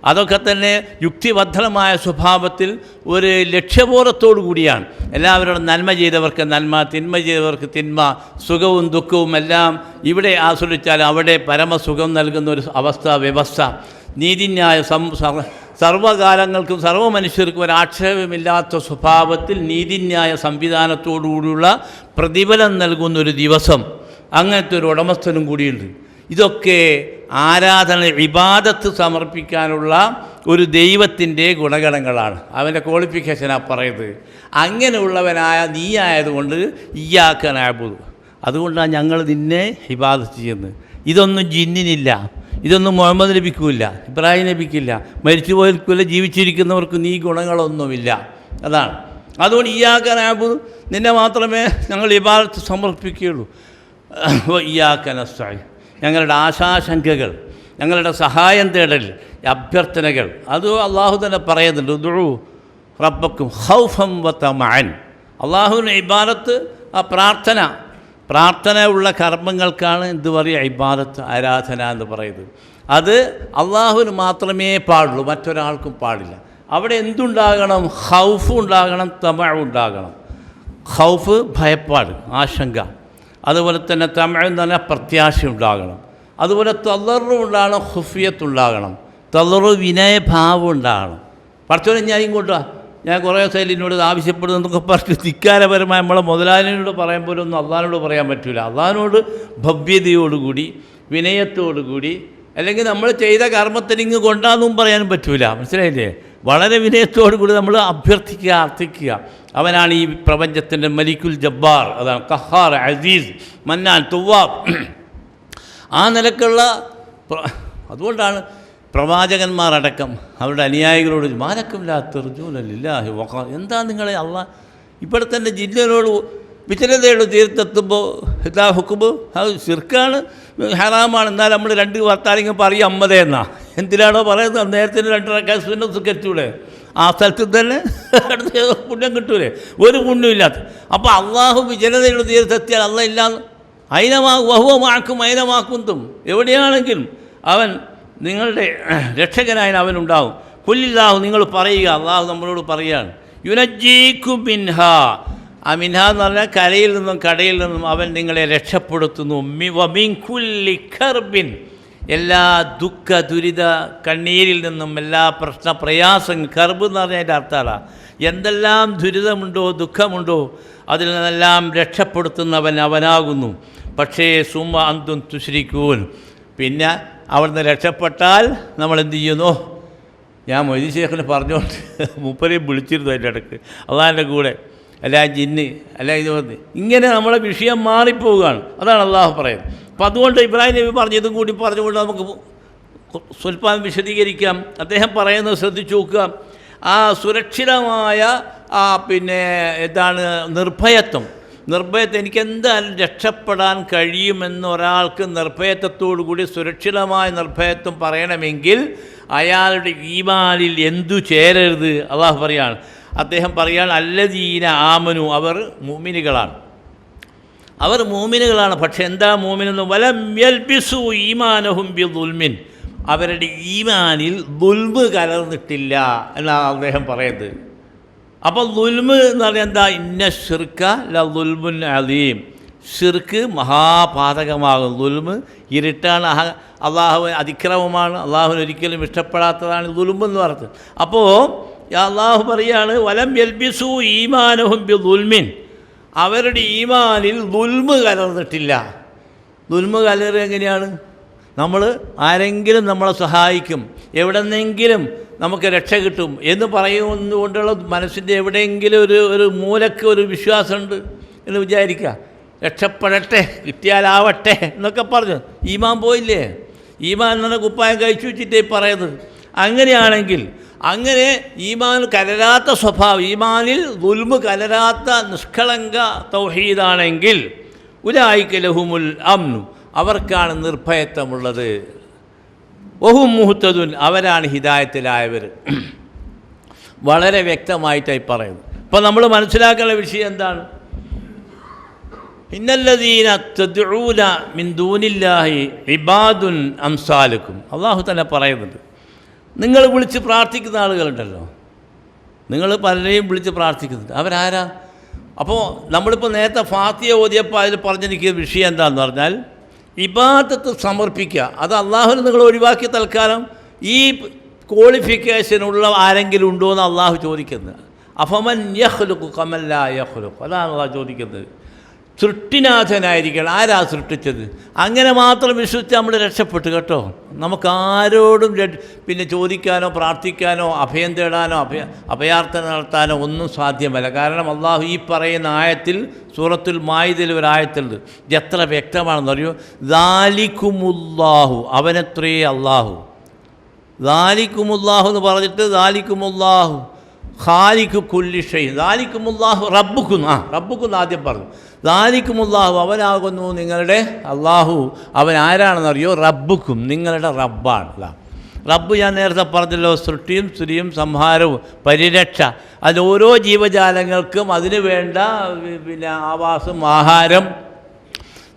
അതൊക്കെ തന്നെ യുക്തിബദ്ധമായ സ്വഭാവത്തിൽ ഒരു ലക്ഷ്യബോധത്തോടു കൂടിയാണ്. എല്ലാവരോടും നന്മ ചെയ്തവർക്ക് നന്മ, തിന്മ ചെയ്തവർക്ക് തിന്മ, സുഖവും ദുഃഖവും എല്ലാം ഇവിടെ ആസ്വദിച്ചാൽ അവിടെ പരമസുഖം നൽകുന്ന ഒരു വ്യവസ്ഥ, നീതിന്യായ സർവ്വകാലങ്ങൾക്കും സർവ്വ മനുഷ്യർക്കും ഒരാക്ഷേപമില്ലാത്ത സ്വഭാവത്തിൽ നീതിന്യായ സംവിധാനത്തോടുകൂടിയുള്ള പ്രതിഫലം നൽകുന്നൊരു ദിവസം, അങ്ങനത്തെ ഒരു ഉടമസ്ഥനും കൂടിയുണ്ട്. ഇതൊക്കെ ആരാധന, ഇബാദത്ത് സമർപ്പിക്കാനുള്ള ഒരു ദൈവത്തിൻ്റെ ഗുണഗണങ്ങളാണ്. അവൻ്റെ ക്വാളിഫിക്കേഷനാണ് പറയുന്നത്. അങ്ങനെയുള്ളവനായ നീ ആയതുകൊണ്ട് ഇയ്യാക നഅ്ബുദു, അതുകൊണ്ടാണ് ഞങ്ങൾ നിന്നെ ഇബാദത്ത് ചെയ്യുന്നത്. ഇതൊന്നും ജിന്നിനില്ല, ഇതൊന്നും മുഹമ്മദ് നബിക്കുമില്ല, ഇബ്രാഹിം നബിക്കില്ല, മരിച്ചുപോയവർക്കില്ല, ജീവിച്ചിരിക്കുന്നവർക്ക് നീ ഗുണങ്ങളൊന്നുമില്ല. അതാണ്. അതുകൊണ്ട് ഇയ്യാക നഅ്ബുദു, നിന്നെ മാത്രമേ ഞങ്ങൾ ഇബാദത്ത് സമർപ്പിക്കുകയുള്ളൂ. ഇയ്യാക നസ്തഈൻ, ഞങ്ങളുടെ ആശാശങ്കകൾ, ഞങ്ങളുടെ സഹായം തേടൽ, അഭ്യർത്ഥനകൾ, അത് അള്ളാഹു തന്നെ പറയുന്നുണ്ട്. ഉദ്ഉ റബ്ബക്കും ഖൗഫൻ വ തമഅൻ. അള്ളാഹുവിന് ഇബാദത്ത്, ആ പ്രാർത്ഥന ഉള്ള കർമ്മങ്ങൾക്കാണ് എന്ത് പറയുക, ഇബാദത്ത്, ആരാധന എന്ന് പറയുന്നത്. അത് അള്ളാഹുവിന് മാത്രമേ പാടുള്ളൂ, മറ്റൊരാൾക്കും പാടില്ല. അവിടെ എന്തുണ്ടാകണം? ഖൗഫ് ഉണ്ടാകണം, തമഅ ഉണ്ടാകണം. ഖൗഫ് ഭയപ്പാട്, ആശങ്ക. അതുപോലെ തന്നെ തമഅ എന്ന് പറഞ്ഞാൽ പ്രത്യാശ ഉണ്ടാകണം. അതുപോലെ തളറു ഉണ്ടാകണം, ഖുഫിയത്ത് ഉണ്ടാകണം. തളറു വിനയഭാവം ഉണ്ടാകണം. പഠിച്ചോനെ ഞാൻ ഇങ്ങോട്ടാ ഞാൻ കുറേ ദിവസം എന്നോട് ആവശ്യപ്പെടുന്നു എന്നൊക്കെ പറഞ്ഞ് ധിക്കാരപരമായ നമ്മളെ മുതലാളിനോട് പറയുമ്പോൾ ഒന്നും അള്ളാഹിനോട് പറയാൻ പറ്റില്ല. അള്ളാഹിനോട് ഭവ്യതയോടുകൂടി വിനയത്തോടുകൂടി, അല്ലെങ്കിൽ നമ്മൾ ചെയ്ത കർമ്മത്തിന് ഇങ്ങ് കൊണ്ടാന്നും പറയാനും പറ്റില്ല. മനസ്സിലായില്ലേ? വളരെ വിനയത്തോടു കൂടി നമ്മൾ അഭ്യർത്ഥിക്കുക, അർത്ഥിക്കുക. അവനാണ് ഈ പ്രപഞ്ചത്തിൻ്റെ മലിക്കുൽ ജബ്ബാർ, അതാണ് ഖഹാർ, അസീസ്, മന്നാൻ, തുവ്വാബ്. ആ നിലക്കുള്ള അതുകൊണ്ടാണ് പ്രവാചകന്മാരടക്കം അവരുടെ അനുയായികളോട് മാലക്കുമില്ലാത്തർജൂനല്ലാഹി വഖാർ, എന്താ നിങ്ങളെ അള്ളാഹ് ഇവിടെ തന്നെ ജില്ലകളോട് വിചലതയുടെ തീരത്തെത്തുമ്പോൾ ഇതാ ഹുക്കുബ്, അത് ശിർക്കാണ്, ഹറാമാണ്. എന്നാൽ നമ്മൾ 2 വർത്താനെങ്കിൽ പറയും 50 എന്നാ. എന്തിനാണോ പറയുന്നത്? നേരത്തെ 2 റക്അത്ത് സുന്നത്ത് നിസ്കരിച്ചൂടെ? ആ സ്ഥലത്ത് തന്നെ പുണ്യം കിട്ടൂലേ? ഒരു പുണ്യമില്ലാത്ത. അപ്പോൾ അള്ളാഹു വിജനതയുടെ തീരത്തെത്തിയാൽ അള്ളാഹ് ഇല്ലാന്ന് വഹുവമാക്കും അയിനമാക്കുന്തും, എവിടെയാണെങ്കിലും അവൻ നിങ്ങളുടെ രക്ഷകനായ അവനുണ്ടാവും. കുല്ലില്ലാഹു, നിങ്ങൾ പറയുക, അള്ളാഹു നമ്മളോട് പറയുകയാണ്, യുനജ്ജീക്കും മിൻഹ, ആ മിൻഹ എന്ന് പറഞ്ഞാൽ കരയിൽ നിന്നും കടയിൽ നിന്നും അവൻ നിങ്ങളെ രക്ഷപ്പെടുത്തുന്നു. മിൻ കുല്ലി കർബിൻ, എല്ലാ ദുഃഖ ദുരിത കണ്ണീരിൽ നിന്നും, എല്ലാ പ്രശ്ന പ്രയാസം. കർബ് എന്ന് പറഞ്ഞാൽ അതിൻ്റെ അർത്ഥമാണ് എന്തെല്ലാം ദുരിതമുണ്ടോ ദുഃഖമുണ്ടോ അതിൽ നിന്നെല്ലാം രക്ഷപ്പെടുത്തുന്നവൻ അവനാകുന്നു. പക്ഷേ സുമ അന്തും തുശ്രിക്കൂൻ, പിന്നെ അവിടുന്ന് രക്ഷപ്പെട്ടാൽ നമ്മൾ എന്ത് ചെയ്യുന്നു? ഞാൻ മൊയ്തീൻ ശേഖിന് പറഞ്ഞുകൊണ്ട് മൂപ്പരെയും വിളിച്ചിരുന്നു അതിൻ്റെ ഇടയ്ക്ക്, അള്ളാഹിൻ്റെ കൂടെ, അല്ല ജിന്ന്, അല്ല ഇത് വന്ന് ഇങ്ങനെ നമ്മളെ വിഷയം മാറിപ്പോവുകയാണ്. അതാണ് അള്ളാഹു പറയുന്നത്. അപ്പം അതുകൊണ്ട് ഇബ്രാഹിം നബി പറഞ്ഞു, ഇതും കൂടി പറഞ്ഞുകൊണ്ട് നമുക്ക് സ്വൽപ്പം വിശദീകരിക്കാം. അദ്ദേഹം പറയുന്നത് ശ്രദ്ധിച്ചു നോക്കുക. ആ സുരക്ഷിതമായ പിന്നെ എന്താണ് നിർഭയത്വം എനിക്കെന്തായാലും രക്ഷപ്പെടാൻ കഴിയുമെന്ന് ഒരാൾക്ക് നിർഭയത്വത്തോടു കൂടി സുരക്ഷിതമായ നിർഭയത്വം പറയണമെങ്കിൽ അയാളുടെ ഈമാനിൽ എന്തു ചേരരുത്? അള്ളാഹു പറയാണ്, അദ്ദേഹം പറയാണ്, അല്ലദീന ആമനു, അവർ മൂമിനുകളാണ്. പക്ഷെ എന്താ മൂമിനെന്ന്? വലം യൽബിസു ഈമാനഹും ബിദുൽമിൻ, അവരുടെ ഈമാനിൽ ദുൽമ് കലർന്നിട്ടില്ല എന്നാണ് അദ്ദേഹം പറയുന്നത്. അപ്പോൾ ദുൽമ് എന്ന് പറഞ്ഞാൽ എന്താ? ഇന്ന ശിർക ലദുൽമുൻ അലീം, ശിർക്ക് മഹാപാതകമാകും. ദുൽമ് ഇരുട്ടാണ്, അള്ളാഹു അതിക്രമമാണ്, അള്ളാഹുവിന് ഒരിക്കലും ഇഷ്ടപ്പെടാത്തതാണ് ദുൽമ് എന്ന് പറഞ്ഞത്. അപ്പോൾ അള്ളാഹു പറയാണ്, വലം യൽബിസു ഈമാനഹും ബിദുൽമിൻ, അവരുടെ ഈമാനിൽ ദുൽമ് കലർന്നിട്ടില്ല. ദുൽമ് കലറുക എങ്ങനെയാണ്? നമ്മൾ ആരെങ്കിലും നമ്മളെ സഹായിക്കും, എവിടെന്നെങ്കിലും നമുക്ക് രക്ഷ കിട്ടും എന്ന് പറയുന്നതുകൊണ്ടുള്ള മനസ്സിൻ്റെ എവിടെയെങ്കിലും ഒരു മൂലക്ക് ഒരു വിശ്വാസമുണ്ട് എന്ന് വിചാരിക്കുക. രക്ഷപ്പെടട്ടെ, കിട്ടിയാലാവട്ടെ എന്നൊക്കെ പറഞ്ഞു ഈമാൻ പോയില്ലേ? ഈമാൻ എന്ന കുപ്പായം കഴിച്ചു വെച്ചിട്ടേ പറയുന്നത്. അങ്ങനെയാണെങ്കിൽ, അങ്ങനെ ഈമാൻ കലരാത്ത സ്വഭാവം, ഈമാനിൽ ദുൽമ് കലരാത്ത നിഷ്കളങ്ക തൗഹീദാണെങ്കിൽ ഉലൈക ലഹുമുൽ അംനു, അവർക്കാണ് നിർഭയത്വമുള്ളത്. വഹും മുഹ്തദുൻ, അവരാണ് ഹിദായത്തിലായവർ. വളരെ വ്യക്തമായിട്ടായി പറയുന്നു. ഇപ്പോൾ നമ്മൾ മനസ്സിലാക്കേണ്ട വിഷയം എന്താണ്? ഇന്നല്ലദീന തദ്ഊന മിൻ ദൂനില്ലാഹി ഇബാദുൻ അംസാലുക്കും, അള്ളാഹു തന്നെ പറയുന്നുണ്ട്. നിങ്ങൾ വിളിച്ച് പ്രാർത്ഥിക്കുന്ന ആളുകളുണ്ടല്ലോ, നിങ്ങൾ പലരെയും വിളിച്ച് പ്രാർത്ഥിക്കുന്നുണ്ട്, അവരാരാ? അപ്പോൾ നമ്മളിപ്പോൾ നേരത്തെ ഫാത്തിഹ ഓതിയപ്പോൾ അതിൽ പറഞ്ഞിരിക്കുന്ന വിഷയം എന്താണെന്ന് പറഞ്ഞാൽ, ഇബാദത്ത് സമർപ്പിക്കുക. അത് അള്ളാഹുവിന് നിങ്ങൾ ഒഴിവാക്കി തൽക്കാലം ഈ ക്വാളിഫിക്കേഷനുള്ള ആരെങ്കിലും ഉണ്ടോ എന്ന് അള്ളാഹു ചോദിക്കുന്നത്. അഫമൻ യഖ്ലുഖു കമൻ ലാ യഖ്ലുഖ്, അതാണ് അള്ളാഹു ചോദിക്കുന്നത്. സൃഷ്ടിനാഥനായിരിക്കണം. ആരാ സൃഷ്ടിച്ചത്? അങ്ങനെ മാത്രം വിശ്വസിച്ച് നമ്മൾ രക്ഷപ്പെട്ടു കേട്ടോ. നമുക്കാരോടും പിന്നെ ചോദിക്കാനോ പ്രാർത്ഥിക്കാനോ അഭയം തേടാനോ അഭയാർത്ഥന നടത്താനോ ഒന്നും സാധ്യമല്ല. കാരണം അള്ളാഹു ഈ പറയുന്ന ആയത്തിൽ, സൂറത്തുൽ മാഇദയിൽ ഒരു ആയത്തുണ്ട്, എത്ര വ്യക്തമാണെന്ന് അറിയോ? ദാലിക്കുമുല്ലാഹു, അവനത്രേ അള്ളാഹു. ദാലിക്കുമുല്ലാഹു എന്ന് പറഞ്ഞിട്ട് ദാലിക്കുമുല്ലാഹു ഖാലിഖു കുല്ലി ഷൈ, ദാലിക്കുമുല്ലാഹു റബ്ബുക്കും, റബ്ബുക്കും ആദ്യം പറഞ്ഞു. ദാലിക്കുമുല്ലാഹു, അവനാകുന്നു നിങ്ങളുടെ അള്ളാഹു. അവൻ ആരാണെന്നറിയോ? റബ്ബുക്കും, നിങ്ങളുടെ റബ്ബാണ്. റബ്ബ് ഞാൻ നേരത്തെ പറഞ്ഞല്ലോ, സൃഷ്ടിയും സ്ത്രീയും സംഹാരവും പരിരക്ഷ. അത് ഓരോ ജീവജാലങ്ങൾക്കും അതിന് വേണ്ട പിന്നെ ആവാസം, ആഹാരം,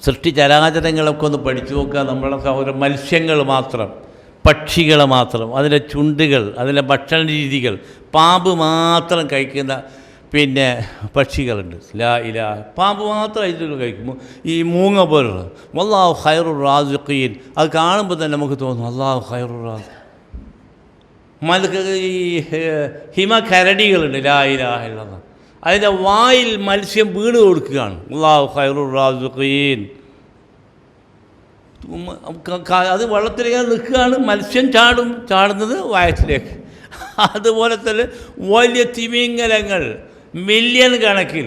സൃഷ്ടി ചരാചരങ്ങളൊക്കെ ഒന്ന് പഠിച്ചു നോക്കുക. നമ്മുടെ സഹോദരൻ മത്സ്യങ്ങൾ മാത്രം, പക്ഷികൾ മാത്രം, അതിൻ്റെ ചുണ്ടുകൾ, അതിൻ്റെ ഭക്ഷണ രീതികൾ, പാമ്പ് മാത്രം കഴിക്കുന്ന പിന്നെ പക്ഷികളുണ്ട്. ലാ ഇലാഹ, പാമ്പ് മാത്രം അതിൽ കഴിക്കുമ്പോൾ ഈ മൂങ്ങ പോലുള്ള. വല്ലാഹു ഖൈറുർ റാസിഖീൻ, അത് കാണുമ്പോൾ തന്നെ നമുക്ക് തോന്നും അല്ലാഹു ഖൈറുർ റാസിഖീൻ. ഈ ഹിമകരടികളുണ്ട്, ലാ ഇലാഹ ഇല്ലല്ലാഹ്, അതിൻ്റെ വായിൽ മത്സ്യം വീണ് കൊടുക്കുകയാണ്. അല്ലാഹു ഖൈറുർ റാസിഖീൻ. അത് വെള്ളത്തിലേക്ക് നിൽക്കുകയാണ്, മത്സ്യം ചാടുന്നത് വയറ്റിലേക്ക്. അതുപോലെ തന്നെ വലിയ തിമിംഗലങ്ങൾ മില്യൺ കണക്കിൽ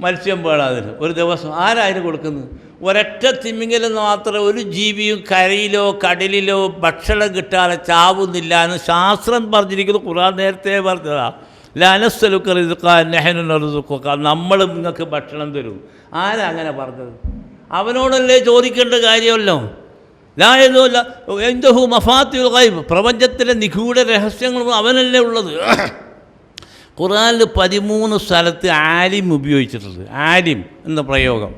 മത്സ്യം വേണം അതിന് ഒരു ദിവസം. ആരാതിന് കൊടുക്കുന്നത്? ഒരൊറ്റ തിമിംഗലം മാത്രമേ ഒരു ജീവിയും കരയിലോ കടലിലോ ഭക്ഷണം കിട്ടാതെ ചാവുന്നില്ല എന്ന് ശാസ്ത്രം പറഞ്ഞിരിക്കുന്നു. ഖുർആൻ നേരത്തെ പറഞ്ഞതാണ്, ലനസ്അലുക റിസ്ഖൻ നഹ്നു നർസുഖുക, നമ്മൾ നിങ്ങൾക്ക് ഭക്ഷണം തരും. ആരാ അങ്ങനെ പറഞ്ഞത്? അവനോടല്ലേ ചോദിക്കേണ്ട കാര്യമല്ലോ. ഇൻദഹു മഫാത്തിഹുൽ ഗൈബ്, പ്രപഞ്ചത്തിലെ നിഗൂഢ രഹസ്യങ്ങളും അവനല്ലേ ഉള്ളത്. ഖുർആനിൽ 13 സ്ഥലത്ത് ആലിം ഉപയോഗിച്ചിട്ടുണ്ട്, ആലിം എന്ന പ്രയോഗം.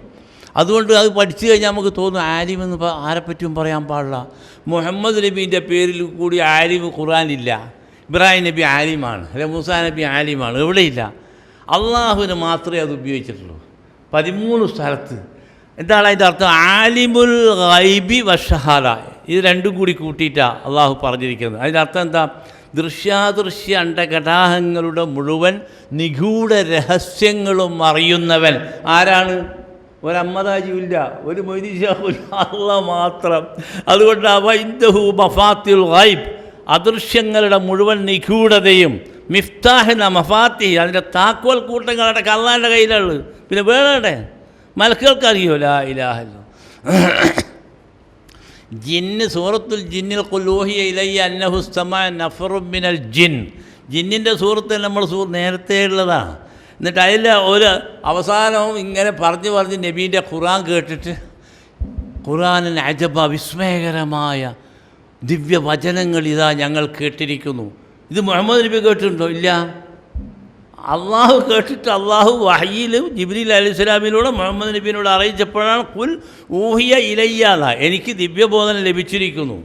അതുകൊണ്ട് അത് പഠിച്ചു കഴിഞ്ഞാൽ നമുക്ക് തോന്നും ആലിം എന്ന് ആരെപ്പറ്റിയും പറയാൻ പാടില്ല. മുഹമ്മദ് നബീൻ്റെ പേരിൽ കൂടി ആലിം ഖുർആനില്ല. ഇബ്രാഹിം നബി ആലിമാണ്, അല്ലെ മൂസാ നബി ആലിമാണ്, എവിടെയില്ല. അള്ളാഹുവിന് മാത്രമേ അത് ഉപയോഗിച്ചിട്ടുള്ളൂ 13 സ്ഥലത്ത്. എന്താണ് അതിൻ്റെ അർത്ഥം? ആലിമുൽ ഗൈബി വശഹാദ, ഇത് രണ്ടും കൂടി കൂട്ടിയിട്ടാണ് അള്ളാഹു പറഞ്ഞിരിക്കുന്നത്. അതിൻ്റെ അർത്ഥം എന്താ? ദൃശ്യാദൃശ്യ അണ്ടഘടാഹങ്ങളുടെ മുഴുവൻ നിഗൂഢ രഹസ്യങ്ങളും അറിയുന്നവൻ ആരാണ്? ഒരമ്മദാജിയില്ല, ഒരു മൊയ്തീശാഹുല്ല, അള്ളാഹ് മാത്രം. അതുകൊണ്ട് ഇൻദഹു മഫാത്തിഹുൽ ഗൈബ്, അദൃശ്യങ്ങളുടെ മുഴുവൻ നിഗൂഢതയും, മിഫ്താഹിന മഫാത്തി, അതിൻ്റെ താക്കോൽ കൂട്ടങ്ങളടക്കം അള്ളാഹിൻ്റെ കയ്യിലുള്ളത്. പിന്നെ വേറെ മലക്കുകൾക്കറിയോ ലാ ഇലാഹ ഇല്ലല്ലാഹ്. ജിന്ന്, സൂറത്തുൽ ജിന്നിൽ ഖുൽ ഊഹിയ ഇലയ്യ അന്നഹു ഇസ്തമഅ നഫറും മിനൽ ജിൻ, ജിന്നിൻ്റെ സൂറത്ത് നമ്മൾ നേരത്തെ ഉള്ളതാണ്. എന്നിട്ട് അതിൽ ഒരു അവസാനവും ഇങ്ങനെ പറഞ്ഞ് നബീൻ്റെ ഖുർആൻ കേട്ടിട്ട്, ഖുർആനിൽ അജബ, വിസ്മയകരമായ ദിവ്യവചനങ്ങൾ ഇതാ ഞങ്ങൾ കേട്ടിരിക്കുന്നു. ഇത് മുഹമ്മദ് നബി കേട്ടിട്ടുണ്ടോ? ഇല്ല. അള്ളാഹു കേട്ടിട്ട് അള്ളാഹു വഹയിൽ ജിബ്രീൽ അലൈഹിസ്സലാമിലൂടെ മുഹമ്മദ് നബീനോട് അറിയിച്ചപ്പോഴാണ് ഖുൽ ഊഹിയ ഇലയ്യ, എനിക്ക് ദിവ്യബോധനം ലഭിച്ചിരിക്കുന്നു.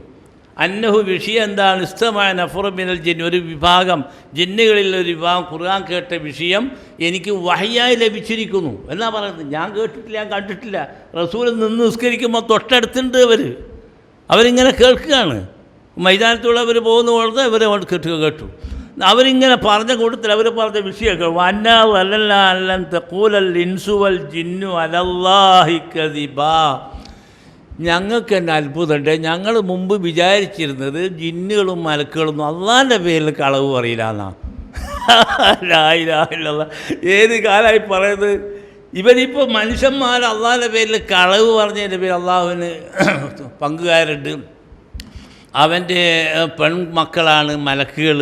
അന്നഹു, വിഷയം എന്താണ്? ഇസ്തമഅ നഫറു മിനൽ ജിൻ, ഒരു വിഭാഗം ജിന്നുകളിൽ ഒരു വിഭാഗം ഖുർആൻ കേട്ട വിഷയം എനിക്ക് വഹയായി ലഭിച്ചിരിക്കുന്നു എന്നാ പറയുന്നത്. ഞാൻ കേട്ടിട്ടില്ല, ഞാൻ കണ്ടിട്ടില്ല. റസൂൽ നിന്ന് നിസ്കരിക്കുമ്പോൾ തൊട്ടടുത്തുണ്ട് അവരിങ്ങനെ കേൾക്കുകയാണ്. മൈതാനത്തുള്ളവർ പോകുന്ന പോലത്തെ ഇവരെ കേട്ടു. അവരിങ്ങനെ പറഞ്ഞ കൂട്ടത്തിൽ അവർ പറഞ്ഞ വിഷയമൊക്കെ വന്നാ വലല്ല അല്ലൻ തഖൂലൽ ഇൻസു വൽ ജിന്നു അലല്ലാഹി കദിബാ. ഞങ്ങൾക്ക് തന്നെ അത്ഭുതമുണ്ട്. ഞങ്ങൾ മുമ്പ് വിചാരിച്ചിരുന്നത് ജിന്നുകളും മലക്കുകളും അള്ളാഹിൻ്റെ പേരിൽ കളവ് പറയില്ല എന്നാണ്. ഏത് കാലമായി പറയുന്നത്? ഇവരിപ്പോൾ മനുഷ്യന്മാർ അള്ളാഹിൻ്റെ പേരിൽ കളവ് പറഞ്ഞതിൻ്റെ പേര് അള്ളാഹുവിന് പങ്കുകാരുണ്ട്. അവൻ്റെ പെൺമക്കളാണ് മലക്കുകൾ.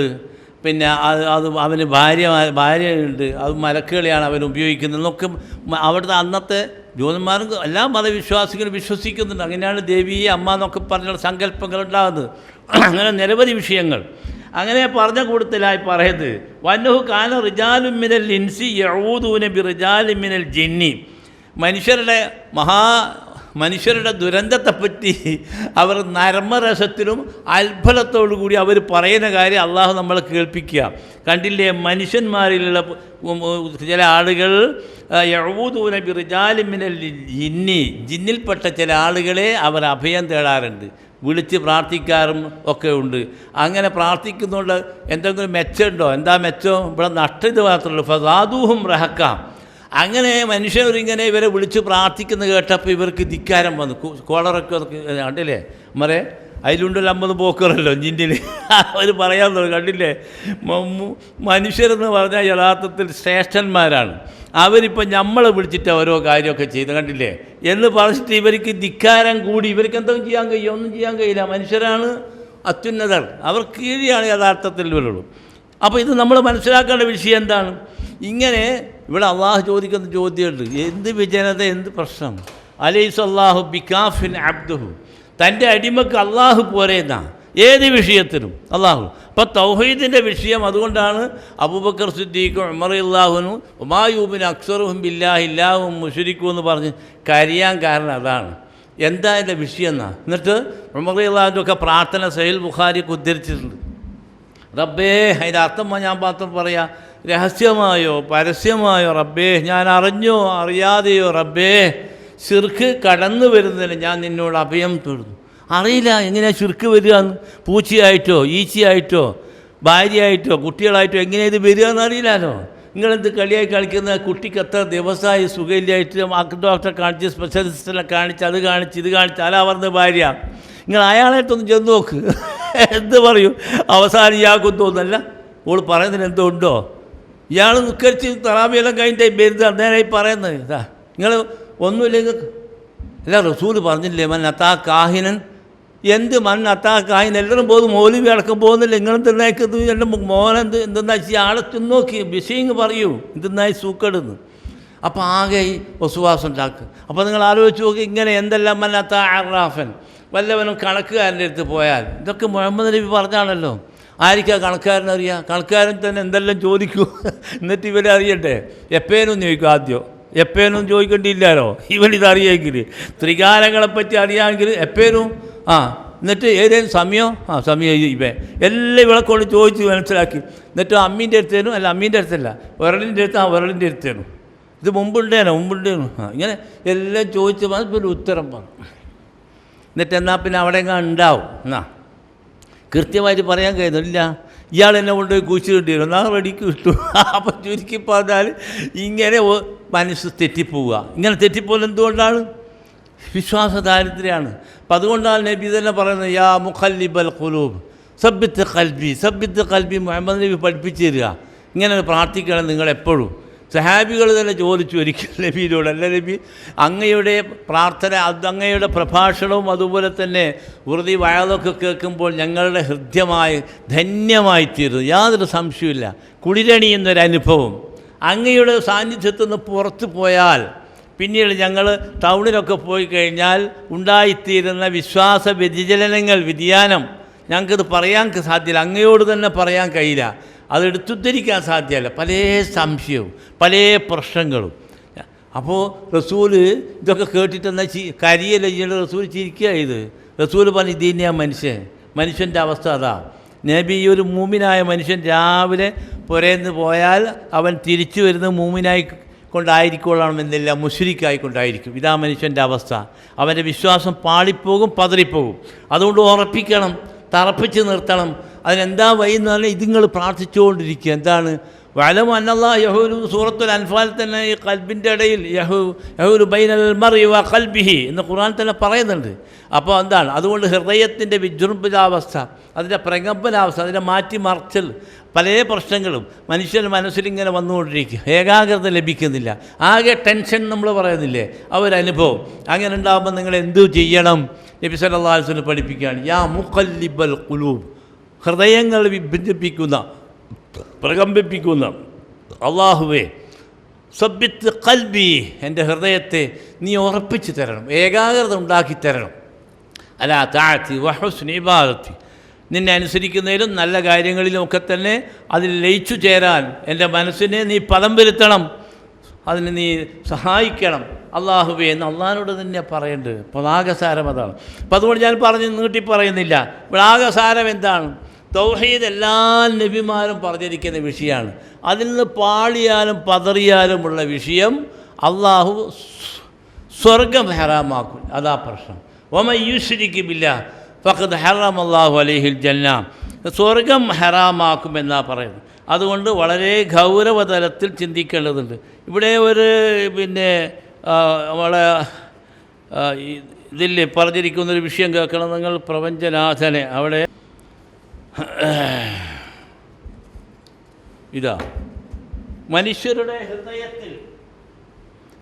പിന്നെ അത് അവന് ഭാര്യയുണ്ട്, അത് മലക്കുകളെയാണ് അവൻ ഉപയോഗിക്കുന്നതെന്നൊക്കെ അവിടുത്തെ അന്നത്തെ ജ്യോതിന്മാരും എല്ലാ മതവിശ്വാസികളും വിശ്വസിക്കുന്നുണ്ട്. അങ്ങനെയാണ് ദേവിയെ അമ്മ എന്നൊക്കെ പറഞ്ഞ സങ്കല്പങ്ങൾ ഉണ്ടാകുന്നത്. അങ്ങനെ നിരവധി വിഷയങ്ങൾ അങ്ങനെ പറഞ്ഞ കൂട്ടത്തിലായി പറയുന്നത് വന്നഹു കാന റിജാലും മിനൽ ഇൻസി യഊദൂന ബി റിജാലിൻ മിനൽ ജിന്നി. മനുഷ്യരുടെ ദുരന്തത്തെപ്പറ്റി അവർ നർമ്മരസത്തിലും അത്ഭുതത്തോടു കൂടി അവർ പറയുന്ന കാര്യം അള്ളാഹു നമ്മളെ കേൾപ്പിക്കുക. കണ്ടില്ലേ, മനുഷ്യന്മാരിലുള്ള ചില ആളുകൾ യഊദൂന ബി റിജാലിൻ മിനൽ ജിന്നി, ജിന്നിൽപ്പെട്ട ചില ആളുകളെ അവർ അഭയം തേടാറുണ്ട്, വിളിച്ച് പ്രാർത്ഥിക്കാറും ഒക്കെ ഉണ്ട്. അങ്ങനെ പ്രാർത്ഥിക്കുന്നതുകൊണ്ട് എന്തെങ്കിലും മെച്ചമുണ്ടോ? എന്താ മെച്ചം? ഇവിടെ നഷ്ടത് മാത്രമല്ല, ഫസാദൂഹും റഹക്കാം. അങ്ങനെ മനുഷ്യരിങ്ങനെ ഇവരെ വിളിച്ച് പ്രാർത്ഥിക്കുന്ന കേട്ടപ്പോൾ ഇവർക്ക് ധിക്കാരം വന്നു. കോളറൊക്കെ കണ്ടില്ലേ മറേ, അതിലുണ്ടല്ലോ 50 പോക്കറല്ലോ ജിന്നിൽ. അവർ പറയാൻ തുടങ്ങി. കണ്ടില്ലേ, മനുഷ്യരെന്ന് പറഞ്ഞാൽ യഥാർത്ഥത്തിൽ ശ്രേഷ്ഠന്മാരാണ്. അവരിപ്പോൾ നമ്മളെ വിളിച്ചിട്ട് ഓരോ കാര്യമൊക്കെ ചെയ്ത് കണ്ടില്ലേ എന്ന് പറഞ്ഞിട്ട് ഇവർക്ക് ധിക്കാരം കൂടി. ഇവർക്ക് എന്തെങ്കിലും ചെയ്യാൻ കഴിയും? ഒന്നും ചെയ്യാൻ കഴിയില്ല. മനുഷ്യരാണ് അത്യുന്നതർ, അവർ കീഴിയാണ് യഥാർത്ഥത്തിൽ ഇവരുള്ളൂ. അപ്പോൾ ഇത് നമ്മൾ മനസ്സിലാക്കേണ്ട വിഷയം എന്താണ്? ഇങ്ങനെ ഇവിടെ അള്ളാഹു ചോദിക്കുന്ന ചോദ്യമുണ്ട്, എന്ത് വിജനത, എന്ത് പ്രശ്നം? അലൈസ് അല്ലാഹു ബികാഫിൻ അബ്ദുഹു, തൻ്റെ അടിമക്ക് അള്ളാഹു പോരെന്നാ ഏത് വിഷയത്തിലും അള്ളാഹു. അപ്പോൾ തൗഹീദിൻ്റെ വിഷയം അതുകൊണ്ടാണ് അബൂബക്കർ സിദ്ദീഖും ഉമർ റളിയല്ലാഹുനും ഉമായൂബിൻ അക്സറുഹും ബില്ലാഹി ഇല്ലാഹും മുശ്രിക്കും എന്ന് പറഞ്ഞ് കരയാൻ കാരണം അതാണ്. എന്താ അതിൻ്റെ വിഷയം എന്നാ? എന്നിട്ട് ഉമർ റളിയല്ലാഹുവിൻ്റെ പ്രാർത്ഥന സഹീൽ ബുഖാരിക്ക് ഉദ്ധരിച്ചിട്ടുണ്ട്. റബ്ബേ, അതിൻ്റെ അർത്ഥം ഞാൻ മാത്രം പറയാം, രഹസ്യമായോ പരസ്യമായോ റബ്ബേ, ഞാൻ അറിഞ്ഞോ അറിയാതെയോ റബ്ബേ, ശിർക്ക് കടന്നു വരുന്നതിന് ഞാൻ നിന്നോട് അഭയം തേടുന്നു. അറിയില്ല എങ്ങനെയാണ് ശിർക്ക് വരികയെന്ന്. പൂച്ചയായിട്ടോ ഈച്ചയായിട്ടോ ഭാര്യയായിട്ടോ കുട്ടികളായിട്ടോ എങ്ങനെ ഇത് വരിക എന്നറിയില്ലല്ലോ. നിങ്ങളെന്ത് കളിയായി കളിക്കുന്ന കുട്ടിക്ക് എത്ര ദിവസമായി സുഖമില്ലായിട്ട് ഡോക്ടറെ കാണിച്ച് സ്പെഷ്യലിസ്റ്റിനെ കാണിച്ച് അത് കാണിച്ച് ഇത് കാണിച്ച് അല്ല പറഞ്ഞ ഭാര്യ. നിങ്ങൾ അയാളായിട്ടൊന്ന് ചെന്ന് നോക്ക്, എന്ത് പറയും? അവസാനം ഇയാൾക്കും തോന്നല്ല, ഓൾ പറയുന്നതിന് എന്തോ ഉണ്ടോ? ഇയാൾ നിക്കരിച്ച് തറാവിയെല്ലാം കഴിഞ്ഞിട്ട് വരുന്നത് അന്നേരമായി പറയുന്നത് ഇതാ. നിങ്ങൾ ഒന്നുമില്ലെങ്കിൽ അല്ല, റസൂല് പറഞ്ഞില്ലേ മൻ അത്താ കാഹിനൻ, എന്ത് മൻ അത്താ കാഹിൻ, എല്ലാവരും പോകുന്നു, മൗലവി അടക്കം പോകുന്നില്ല. നിങ്ങളും തിന്നേക്കുന്നത് എൻ്റെ മോനെന്ത് എന്തെന്നാ വെച്ചാൽ ആളെ തിന്നോക്കി ബിഷീങ് പറയൂ എന്തെന്നായി സൂക്കെടുന്ന്. അപ്പോൾ ആകെ ഈ വസുവാസം ഉണ്ടാക്കുക. അപ്പോൾ നിങ്ങൾ ആലോചിച്ച് നോക്കി, ഇങ്ങനെ എന്തെല്ലാം മൻ അത്താ അറാഫൻ, വല്ലവനും കണക്കുകാരൻ്റെ അടുത്ത് പോയാൽ, ഇതൊക്കെ മുഹമ്മദ് നബി പറഞ്ഞാണല്ലോ. ആയിരിക്കാം കണക്കാരനറിയാം? കണക്കാരൻ തന്നെ എന്തെല്ലാം ചോദിക്കൂ, എന്നിട്ട് ഇവരെ അറിയണ്ടേ? എപ്പേനും ചോദിക്കും ആദ്യം, എപ്പേനും ചോദിക്കേണ്ടിയില്ലല്ലോ ഇവനിതറിയെങ്കിൽ. ത്രികാലങ്ങളെപ്പറ്റി അറിയാമെങ്കിൽ എപ്പേനും എന്നിട്ട് ഏതേലും സമയം സമയം ഇവൻ എല്ലാം ഇവളെ കൊണ്ട് ചോദിച്ച് മനസ്സിലാക്കി. എന്നിട്ട് അമ്മീൻ്റെ അടുത്തേനും അല്ല അമ്മീൻ്റെ അടുത്തല്ല വിരലിൻ്റെ അടുത്ത് വിരലിൻ്റെ അടുത്തേനും ഇത് മുമ്പുണ്ടേനോ ഇങ്ങനെ എല്ലാം ചോദിച്ച് പിന്നെ ഉത്തരം പറഞ്ഞു. എന്നിട്ട് എന്നാൽ പിന്നെ അവിടെ എങ്ങനെ ഉണ്ടാവും കൃത്യമായിട്ട് പറയാൻ കഴിയുന്നില്ല. ഇയാൾ എന്നെ കൊണ്ടുപോയി കുഴിച്ചിട്ട് വരും, എന്നാൽ റെഡിക്ക് കിട്ടും. അപ്പം ചുരുക്കി പറഞ്ഞാൽ ഇങ്ങനെ മനസ്സ് തെറ്റിപ്പോവുക. ഇങ്ങനെ തെറ്റിപ്പോലെ എന്തുകൊണ്ടാണ്? വിശ്വാസ ദാരിദ്ര്യമാണ്. അപ്പം അതുകൊണ്ടാണ് നബി തന്നെ പറയുന്നത്, യാ മുഖല്ലിബൽ ഖുലൂബ് സബ്ബിത്ത് ഖൽബി. മുഹമ്മദ് നബി പഠിപ്പിച്ചു തരിക, ഇങ്ങനെ പ്രാർത്ഥിക്കണം നിങ്ങളെപ്പോഴും. സഹാബികൾ തന്നെ ചോദിച്ചു ഒരിക്കൽ നബിയിലൂടെ, അല്ല നബി അങ്ങയുടെ പ്രാർത്ഥന, അത് അങ്ങയുടെ പ്രഭാഷണവും അതുപോലെ തന്നെ വെറുതെ വയലൊക്കെ കേൾക്കുമ്പോൾ ഞങ്ങളുടെ ഹൃദ്യമായി ധന്യമായിത്തീരുന്നു, യാതൊരു സംശയമില്ല. കുളിരണിയുന്നൊരനുഭവം അങ്ങയുടെ സാന്നിധ്യത്തിൽ നിന്ന് പുറത്തു പോയാൽ പിന്നീട് ഞങ്ങൾ ടൗണിലൊക്കെ പോയി കഴിഞ്ഞാൽ ഉണ്ടായിത്തീരുന്ന വിശ്വാസ വ്യതിയാനം ഞങ്ങൾക്കിത് പറയാൻ സാധ്യമില്ല, അങ്ങയോട് തന്നെ പറയാൻ കഴിയില്ല, അത് എടുത്തുദ്ധരിക്കാൻ സാധ്യമല്ല. പല സംശയവും പല പ്രശ്നങ്ങളും. അപ്പോൾ റസൂല് ഇതൊക്കെ കേട്ടിട്ടെന്നാൽ കരിയല്ല ചെയ്യുന്നത്, റസൂൽ ചിരിക്കുക. ഇത് റസൂല് പറഞ്ഞ് ഇത് തന്നെയാണ് മനുഷ്യൻ്റെ അവസ്ഥ അതാ. നബി ഈ ഒരു മൂമിനായ മനുഷ്യൻ രാവിലെ പുരേന്ന് പോയാൽ അവൻ തിരിച്ചു വരുന്നത് മൂമിനായി കൊണ്ടായിരിക്കൊള്ളണമെന്നില്ല, മുശ്രിക്കായിക്കൊണ്ടായിരിക്കും. ഇതാ മനുഷ്യൻ്റെ അവസ്ഥ. അവൻ്റെ വിശ്വാസം പാളിപ്പോകും, പതറിപ്പോകും. അതുകൊണ്ട് ഉറപ്പിക്കണം, തറപ്പിച്ച് നിർത്തണം. അതിനെന്താ വഴി എന്ന് പറഞ്ഞാൽ ഇത് നിങ്ങൾ പ്രാർത്ഥിച്ചുകൊണ്ടിരിക്കുക. എന്താണ്? വഅലം അന്നല്ലാഹ യഹൂലു സൂറത്തുൽ അൻഫാൽ തന്നെ ഈ ഖൽബിൻ്റെ ഇടയിൽ യഹൂലു ബൈനൽ മർഇ വ ഖൽബിഹി എന്ന് ഖുർആൻ തന്നെ പറയുന്നുണ്ട്. അപ്പോൾ എന്താണ്? അതുകൊണ്ട് ഹൃദയത്തിൻ്റെ വിജൃംഭിതാവസ്ഥ, അതിൻ്റെ പ്രകമ്പനാവസ്ഥ, അതിൻ്റെ മാറ്റിമറിച്ചൽ, പല പ്രശ്നങ്ങളും മനുഷ്യൻ്റെ മനസ്സിലിങ്ങനെ വന്നുകൊണ്ടിരിക്കുക, ഏകാഗ്രത ലഭിക്കുന്നില്ല, ആകെ ടെൻഷൻ നമ്മൾ പറയുന്നില്ലേ, ആ ഒരു അനുഭവം. അങ്ങനെ ഉണ്ടാകുമ്പോൾ നിങ്ങൾ എന്തു ചെയ്യണം? നബി സല്ലല്ലാഹു അലൈഹി വസല്ലം പഠിപ്പിക്കുകയാണ്, യാ മുഖല്ലിബൽ ഖുലൂബ്, ഹൃദയങ്ങൾ വിഭജിപ്പിക്കുന്ന പ്രകമ്പിപ്പിക്കുന്ന അല്ലാഹുവേ, സബ്ബിത്ത് ഖൽബി, എൻ്റെ ഹൃദയത്തെ നീ ഉറപ്പിച്ച് തരണം, ഏകാഗ്രത ഉണ്ടാക്കി തരണം. അലാ തഅതി വ ഹുസ്നി ഇബാദത്തി, നിന്നെ അനുസരിക്കുന്നതിലും നല്ല കാര്യങ്ങളിലുമൊക്കെ തന്നെ അതിൽ ലയിച്ചു ചേരാൻ എൻ്റെ മനസ്സിനെ നീ പദം വരുത്തണം, അതിന് നീ സഹായിക്കണം അല്ലാഹുവേ എന്ന് അള്ളാഹിനോട് തന്നെ പറയേണ്ടത്. പതാകസാരം അതാണ്. അപ്പം അതുകൊണ്ട് ഞാൻ നീട്ടി പറയുന്നില്ല. പതാകസാരം എന്താണ്? തൗഹീദ് എല്ലാ നബിമാരും പറഞ്ഞിരിക്കുന്ന വിഷയമാണ്. അതിൽ നിന്ന് പാളിയാലും പതറിയാലുമുള്ള വിഷയം അള്ളാഹു സ്വർഗം ഹറാമാക്കും. അതാ പ്രശ്നം. വമൻ യുശ്രിക് ബില്ലാഹ് ഫഖദ് ഹറമല്ലാഹു അലൈഹിൽ ജന്ന, സ്വർഗം ഹറാമാക്കുമെന്നാണ് പറയുന്നത്. അതുകൊണ്ട് വളരെ ഗൗരവതലത്തിൽ ചിന്തിക്കേണ്ടതുണ്ട്. ഇവിടെ ഒരു നമ്മളെ ഇതിൽ പറഞ്ഞിരിക്കുന്നൊരു വിഷയം കേൾക്കണം നിങ്ങൾ. പ്രപഞ്ചനാഥനെ അവിടെ ഇതാ മനുഷ്യരുടെ ഹൃദയത്തിൽ,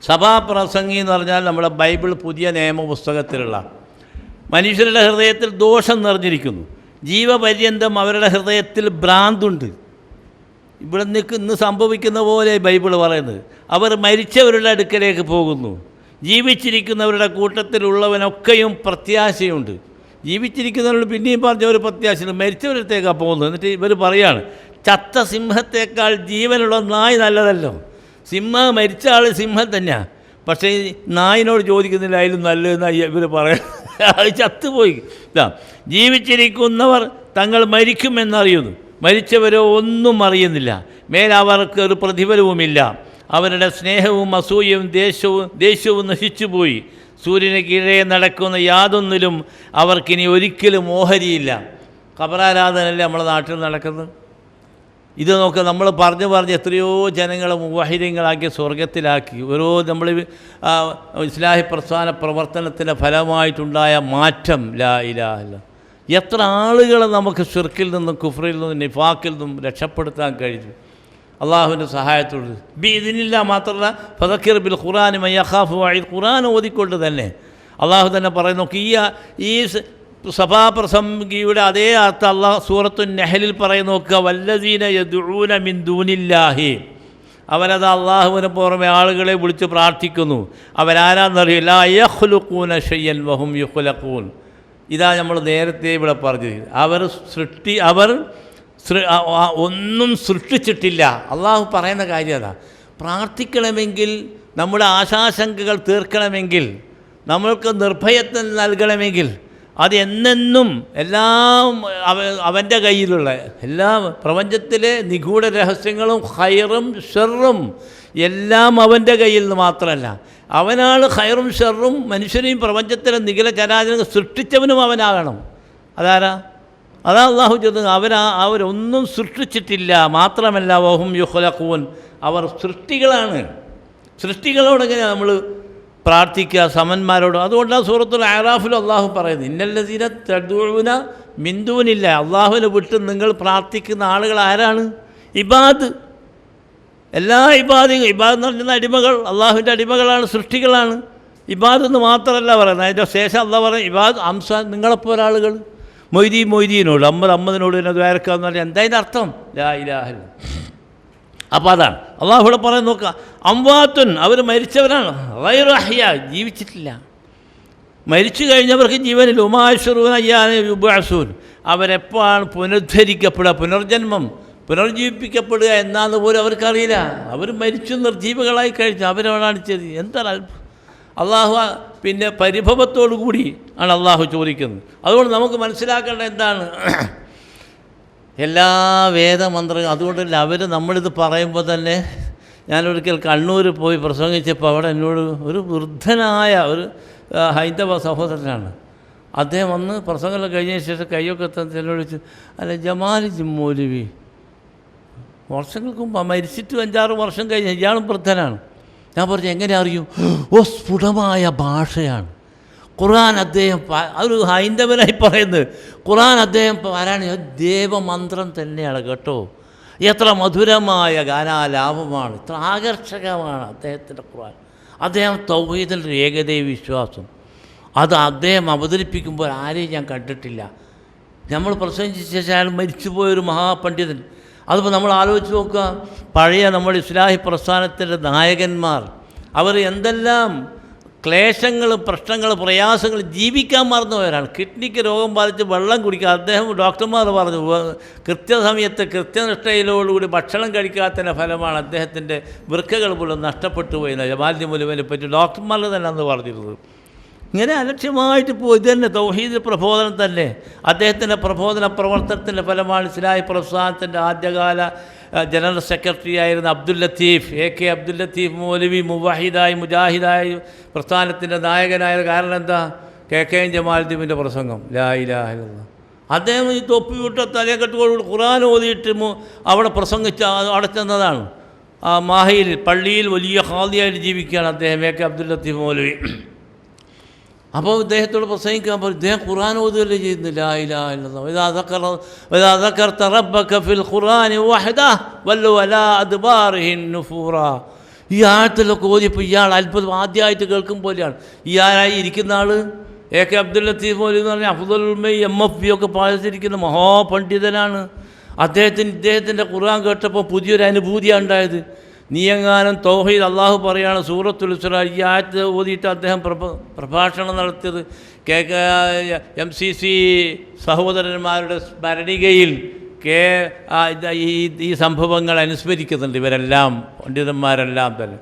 സഭാപ്രസംഗി എന്ന് പറഞ്ഞാൽ നമ്മുടെ ബൈബിൾ പുതിയ നിയമ പുസ്തകത്തിലുള്ള, മനുഷ്യരുടെ ഹൃദയത്തിൽ ദോഷം നിറഞ്ഞിരിക്കുന്നു. ജീവപര്യന്തം അവരുടെ ഹൃദയത്തിൽ ഭ്രാന്തുണ്ട്. ഇവിടെ ഇന്ന് സംഭവിക്കുന്ന പോലെ ബൈബിൾ പറയുന്നത്. അവർ മരിച്ചവരുടെ അടുക്കലേക്ക് പോകുന്നു. ജീവിച്ചിരിക്കുന്നവരുടെ കൂട്ടത്തിലുള്ളവനൊക്കെയും പ്രത്യാശയുണ്ട്. ജീവിച്ചിരിക്കുന്നവരോട് പിന്നെയും പറഞ്ഞ ഒരു പ്രത്യാശയുണ്ട്, മരിച്ചവരടുത്തേക്കാണ് പോകുന്നത്. എന്നിട്ട് ഇവർ പറയാണ്, ചത്ത സിംഹത്തേക്കാൾ ജീവനുള്ള നായ് നല്ലതല്ലോ. മരിച്ച ആൾ സിംഹം തന്നെയാണ്, പക്ഷേ നായിനോട് ചോദിക്കുന്നില്ല അതിലും നല്ലതെന്നാണ് ഇവർ പറയുന്നത്. അത് ചത്തുപോയി. ജീവിച്ചിരിക്കുന്നവർ തങ്ങൾ മരിക്കുമെന്നറിയുന്നു, മരിച്ചവരോ ഒന്നും അറിയുന്നില്ല. മേലവർക്ക് ഒരു പ്രതിഫലവുമില്ല. അവരുടെ സ്നേഹവും അസൂയയും ദേഷ്യവും നശിച്ചുപോയി. സൂര്യന് കീഴേ നടക്കുന്ന യാതൊന്നിലും അവർക്കിനി ഒരിക്കലും ഓഹരിയില്ല. ഖബറാരാധനയല്ലേ നമ്മുടെ നാട്ടിൽ നടക്കുന്നത്? ഇത് നോക്കുക, നമ്മൾ പറഞ്ഞ് എത്രയോ ജനങ്ങളെ മുവഹിദീങ്ങളാക്കി സ്വർഗത്തിലാക്കി. ഓരോ നമ്മൾ ഇസ്ലാഹി പ്രസ്ഥാന പ്രവർത്തനത്തിൻ്റെ ഫലമായിട്ടുണ്ടായ മാറ്റം ലാ ഇലാഹ ഇല്ലല്ലാഹ്. എത്ര ആളുകളെ നമുക്ക് ശിർക്കിൽ നിന്നും കുഫ്രിൽ നിന്നും നിഫാക്കിൽ നിന്നും രക്ഷപ്പെടുത്താൻ കഴിഞ്ഞു അള്ളാഹുവിൻ്റെ സഹായത്തോട്. ഇതിനില്ല മാത്രമല്ല ഫദക്കിർ ബിൽ ഖുർആൻ മൻ യഖാഫു വഈദ്. ഖുർആൻ ഓതിക്കൊണ്ട് തന്നെ അള്ളാഹു തന്നെ പറയുന്നു. ഈ സഭാപ്രസംഗിയുടെ അതേ അർത്ഥം അള്ളാഹ് സൂറത്തു നഹലിൽ പറയുന്നു. നോക്കുക, വല്ലദീന യദ്ഊന മിൻ ദൂനില്ലാഹി. അവരത് അള്ളാഹുവിന് പുറമെ ആളുകളെ വിളിച്ച് പ്രാർത്ഥിക്കുന്നു. അവരാരാന്നറിയില്ല. ലാ യഖ്ലുഖൂന ഷൈഅൻ വഹും യുഖ്ലഖൂൻ. ഇതാ നമ്മൾ നേരത്തെ ഇവിടെ പറഞ്ഞത്. അവർ ഒന്നും സൃഷ്ടിച്ചിട്ടില്ല. അള്ളാഹു പറയുന്ന കാര്യം അതാ. പ്രാർത്ഥിക്കണമെങ്കിൽ, നമ്മുടെ ആശാശങ്കകൾ തീർക്കണമെങ്കിൽ, നമ്മൾക്ക് നിർഭയത്വം നൽകണമെങ്കിൽ അത് എന്നെന്നും എല്ലാം അവൻ്റെ കയ്യിലുള്ള എല്ലാ പ്രപഞ്ചത്തിലെ നിഗൂഢ രഹസ്യങ്ങളും ഖൈറും ഷെറും എല്ലാം അവൻ്റെ കയ്യിൽ നിന്ന് മാത്രമല്ല, അവനാണ് ഖൈറും ഷെറും മനുഷ്യനെയും പ്രപഞ്ചത്തിലെ നിഖില ചരാചരം സൃഷ്ടിച്ചവനും അവനാകണം. അതാരാ? അതാ അള്ളാഹു ചോദിക്കുന്നത്. അവരൊന്നും സൃഷ്ടിച്ചിട്ടില്ല. മാത്രമല്ല വഹും യുഖ്ലഖൂൻ, അവർ സൃഷ്ടികളാണ്. സൃഷ്ടികളോടെങ്ങനെയാണ് നമ്മൾ പ്രാർത്ഥിക്കുക സമന്മാരോട്? അതുകൊണ്ടാണ് സൂറത്തുൽ അഅറാഫിൽ അള്ളാഹു പറയുന്നത്, ഇന്നല്ലദീന തദ്ഊന മിൻ ദൂനില്ലാഹി. അള്ളാഹുവിനെ വിട്ട് നിങ്ങൾ പ്രാർത്ഥിക്കുന്ന ആളുകൾ ആരാണ്? ഇബാദ്. എല്ലാ ഇബാദ് എന്ന് പറയുന്ന അടിമകൾ അള്ളാഹുവിൻ്റെ അടിമകളാണ്, സൃഷ്ടികളാണ്. ഇബാദ് എന്ന് മാത്രമല്ല പറയുന്നത്. അതിൻ്റെ ശേഷം അള്ളാഹ് പറയുന്നത് ഇബാദ് അംസ, നിങ്ങളെപ്പോലെ ആളുകൾ. മൊയ്തീനോട് അമ്മദിനോട് പിന്നെ ദ്വാരക്കാന്ന് പറഞ്ഞാൽ എന്താ ഇതിൻ്റെ അർത്ഥം? ലാ ഇലാഹ ഇല്ലല്ലാഹ്. അപ്പോൾ അതാണ് അള്ളാഹു ഇവിടെ പറയാൻ നോക്കുക. അംവാത്തുൻ, അവർ മരിച്ചവരാണ്. ഗൈറു അഹ്യാ, ജീവിച്ചിട്ടില്ല. മരിച്ചു കഴിഞ്ഞവർക്ക് ജീവനിൽ. ഉമാശറൂന അയ്യാന യുബ്അസൂൻ, അവരെപ്പോഴാണ് പുനരുദ്ധരിക്കപ്പെടുക, പുനർജീവിപ്പിക്കപ്പെടുക എന്നാന്ന് പോലും അവർക്കറിയില്ല. അവർ മരിച്ചു, നിർജീവികളായി കഴിച്ചു. അവരോടാണ് ചെയ്ത്. എന്താണ് അള്ളാഹു പിന്നെ പരിഭവത്തോടു കൂടി ആണ് അള്ളാഹു ചോദിക്കുന്നത്. അതുകൊണ്ട് നമുക്ക് മനസ്സിലാക്കേണ്ടത് എന്താണ്? എല്ലാ വേദമന്ത്രങ്ങളും അതുകൊണ്ടല്ല അവർ നമ്മളിത് പറയുമ്പോൾ തന്നെ. ഞാനൊരിക്കൽ കണ്ണൂർ പോയി പ്രസംഗിച്ചപ്പോൾ അവിടെ എന്നോട് ഒരു വൃദ്ധനായ ഒരു ഹൈന്ദവ സഹോദരനാണ്. അദ്ദേഹം വന്ന് പ്രസംഗം കഴിഞ്ഞതിന് ശേഷം കയ്യൊക്കെ എന്നോട് ചോദിച്ചു, അല്ല ജമാലി മൗലവി വർഷങ്ങൾക്ക് മുമ്പ് മരിച്ചിട്ട് 5-6 വർഷം കഴിഞ്ഞ് ഇയാളും വൃദ്ധനാണ്. ഞാൻ പറഞ്ഞു എങ്ങനെ അറിയും? സ്ഫുടമായ ഭാഷയാണ് ഖുർആൻ. അദ്ദേഹം ഒരു ഹൈന്ദവനായി പറയുന്നത് ഖുർആൻ അദ്ദേഹം ആരാണ്? ദേവമന്ത്രം തന്നെയാണ് കേട്ടോ. എത്ര മധുരമായ ഗാനാലാപമാണ്, എത്ര ആകർഷകമാണ് അദ്ദേഹത്തിൻ്റെ ഖുർആൻ. അദ്ദേഹം തൗഹീദിൻ്റെ ഏകദൈവ വിശ്വാസം അത് അദ്ദേഹം അവതരിപ്പിക്കുമ്പോൾ ആരെയും ഞാൻ കണ്ടിട്ടില്ല. നമ്മൾ പ്രസംഗിച്ച ശേഷം അയാൾ മരിച്ചുപോയൊരു മഹാപണ്ഡിതൻ. അതിപ്പോൾ നമ്മൾ ആലോചിച്ച് നോക്കുക, പഴയ നമ്മൾ ഇസ്ലാഹി പ്രസ്ഥാനത്തിൻ്റെ നായകന്മാർ അവർ എന്തെല്ലാം ക്ലേശങ്ങൾ, പ്രശ്നങ്ങൾ, പ്രയാസങ്ങൾ ജീവിക്കാൻ മറന്നുപോയവരാണ്. കിഡ്നിക്ക് രോഗം ബാധിച്ച് വെള്ളം കുടിക്കുക. അദ്ദേഹം ഡോക്ടർമാർ പറഞ്ഞു കൃത്യസമയത്ത് കൃത്യനിഷ്ഠയിലോടുകൂടി ഭക്ഷണം കഴിക്കാത്തതിൻ്റെ ഫലമാണ് അദ്ദേഹത്തിൻ്റെ വൃക്കകൾ പോലും നഷ്ടപ്പെട്ടു പോയത്. ജമാലി മുലുവിനെ പറ്റി ഡോക്ടർമാർ തന്നെ അന്ന് പറഞ്ഞിരുന്നത്. ഇങ്ങനെ അലക്ഷ്യമായിട്ട് പോയി. ഇത് തന്നെ തൗഹീദ് പ്രബോധനം തന്നെ. അദ്ദേഹത്തിൻ്റെ പ്രബോധന പ്രവർത്തനത്തിൻ്റെ ഫലമാണ് ഇസ്ലാഹി പ്രസ്ഥാനത്തിൻ്റെ ആദ്യകാല ജനറൽ സെക്രട്ടറി ആയിരുന്ന അബ്ദുൽ ലത്തീഫ്, AK അബ്ദുൽ ലത്തീഫ് മൗലവി മുവഹിദായി മുജാഹിദായി പ്രസ്ഥാനത്തിൻ്റെ നായകനായ കാരണം എന്താ? KK ജമാലുദ്ദീൻ്റെ പ്രസംഗം ലാ ഇലാഹ ഇല്ലല്ലാഹ്. അദ്ദേഹം ഈ തൊപ്പി വിട്ട തലക്കെട്ടുകൊണ്ട് ഖുർആൻ ഓതിയിട്ട് അവിടെ പ്രസംഗിച്ച് അവിടെ ചെന്നതാണ്. മാഹിയിൽ പള്ളിയിൽ വലിയ ഖാദിയായിട്ട് ജീവിക്കുകയാണ് അദ്ദേഹം, AK അബ്ദുൽ ലത്തീഫ് മൗലവി. അപ്പോൾ ഇദ്ദേഹത്തോട് പ്രസംഗിക്കാൻ പറഞ്ഞു. ഇദ്ദേഹം ഖുർആൻ ഓതുകയല്ലേ ചെയ്യുന്നു. ലാ ഇലാഹ ഇല്ലല്ലാഹ്. ഇദാ ദക്കർത റബ്ബക ഫിൽ ഖുർആനി വഹദഹു വല്ലു അലാ അദ്ബാറിഹിൻ നുഫൂറാ. ഈ ആയത്തിലൊക്കെ ഓതിയപ്പോൾ ഇയാൾ അത്ഭുതം ആദ്യമായിട്ട് കേൾക്കും പോലെയാണ്. ഈ ആരായി ഇരിക്കുന്ന ആൾ AK അബ്ദുൽ ലത്തീഫ് മൗലവി എന്ന് പറഞ്ഞാൽ അഫ്ദൽ ഉൽമ MFB ഒക്കെ പാലിച്ചിരിക്കുന്ന മഹാപണ്ഡിതനാണ്. ഇദ്ദേഹത്തിൻ്റെ ഖുർആൻ കേട്ടപ്പോൾ പുതിയൊരു അനുഭൂതിയാണ് ഉണ്ടായത്. നീയെങ്ങാനും തൗഹീദ് അള്ളാഹു പറയുകയാണ് സൂറത്തുൽ ഇസ്രാ. ഈ ആയത്ത് ഓതിയിട്ട് അദ്ദേഹം പ്രഭാഷണം നടത്തിയത് MCC സഹോദരന്മാരുടെ സ്മരണികയിൽ ഈ സംഭവങ്ങൾ അനുസ്മരിക്കുന്നുണ്ട്. ഇവരെല്ലാം പണ്ഡിതന്മാരെല്ലാം തന്നെ.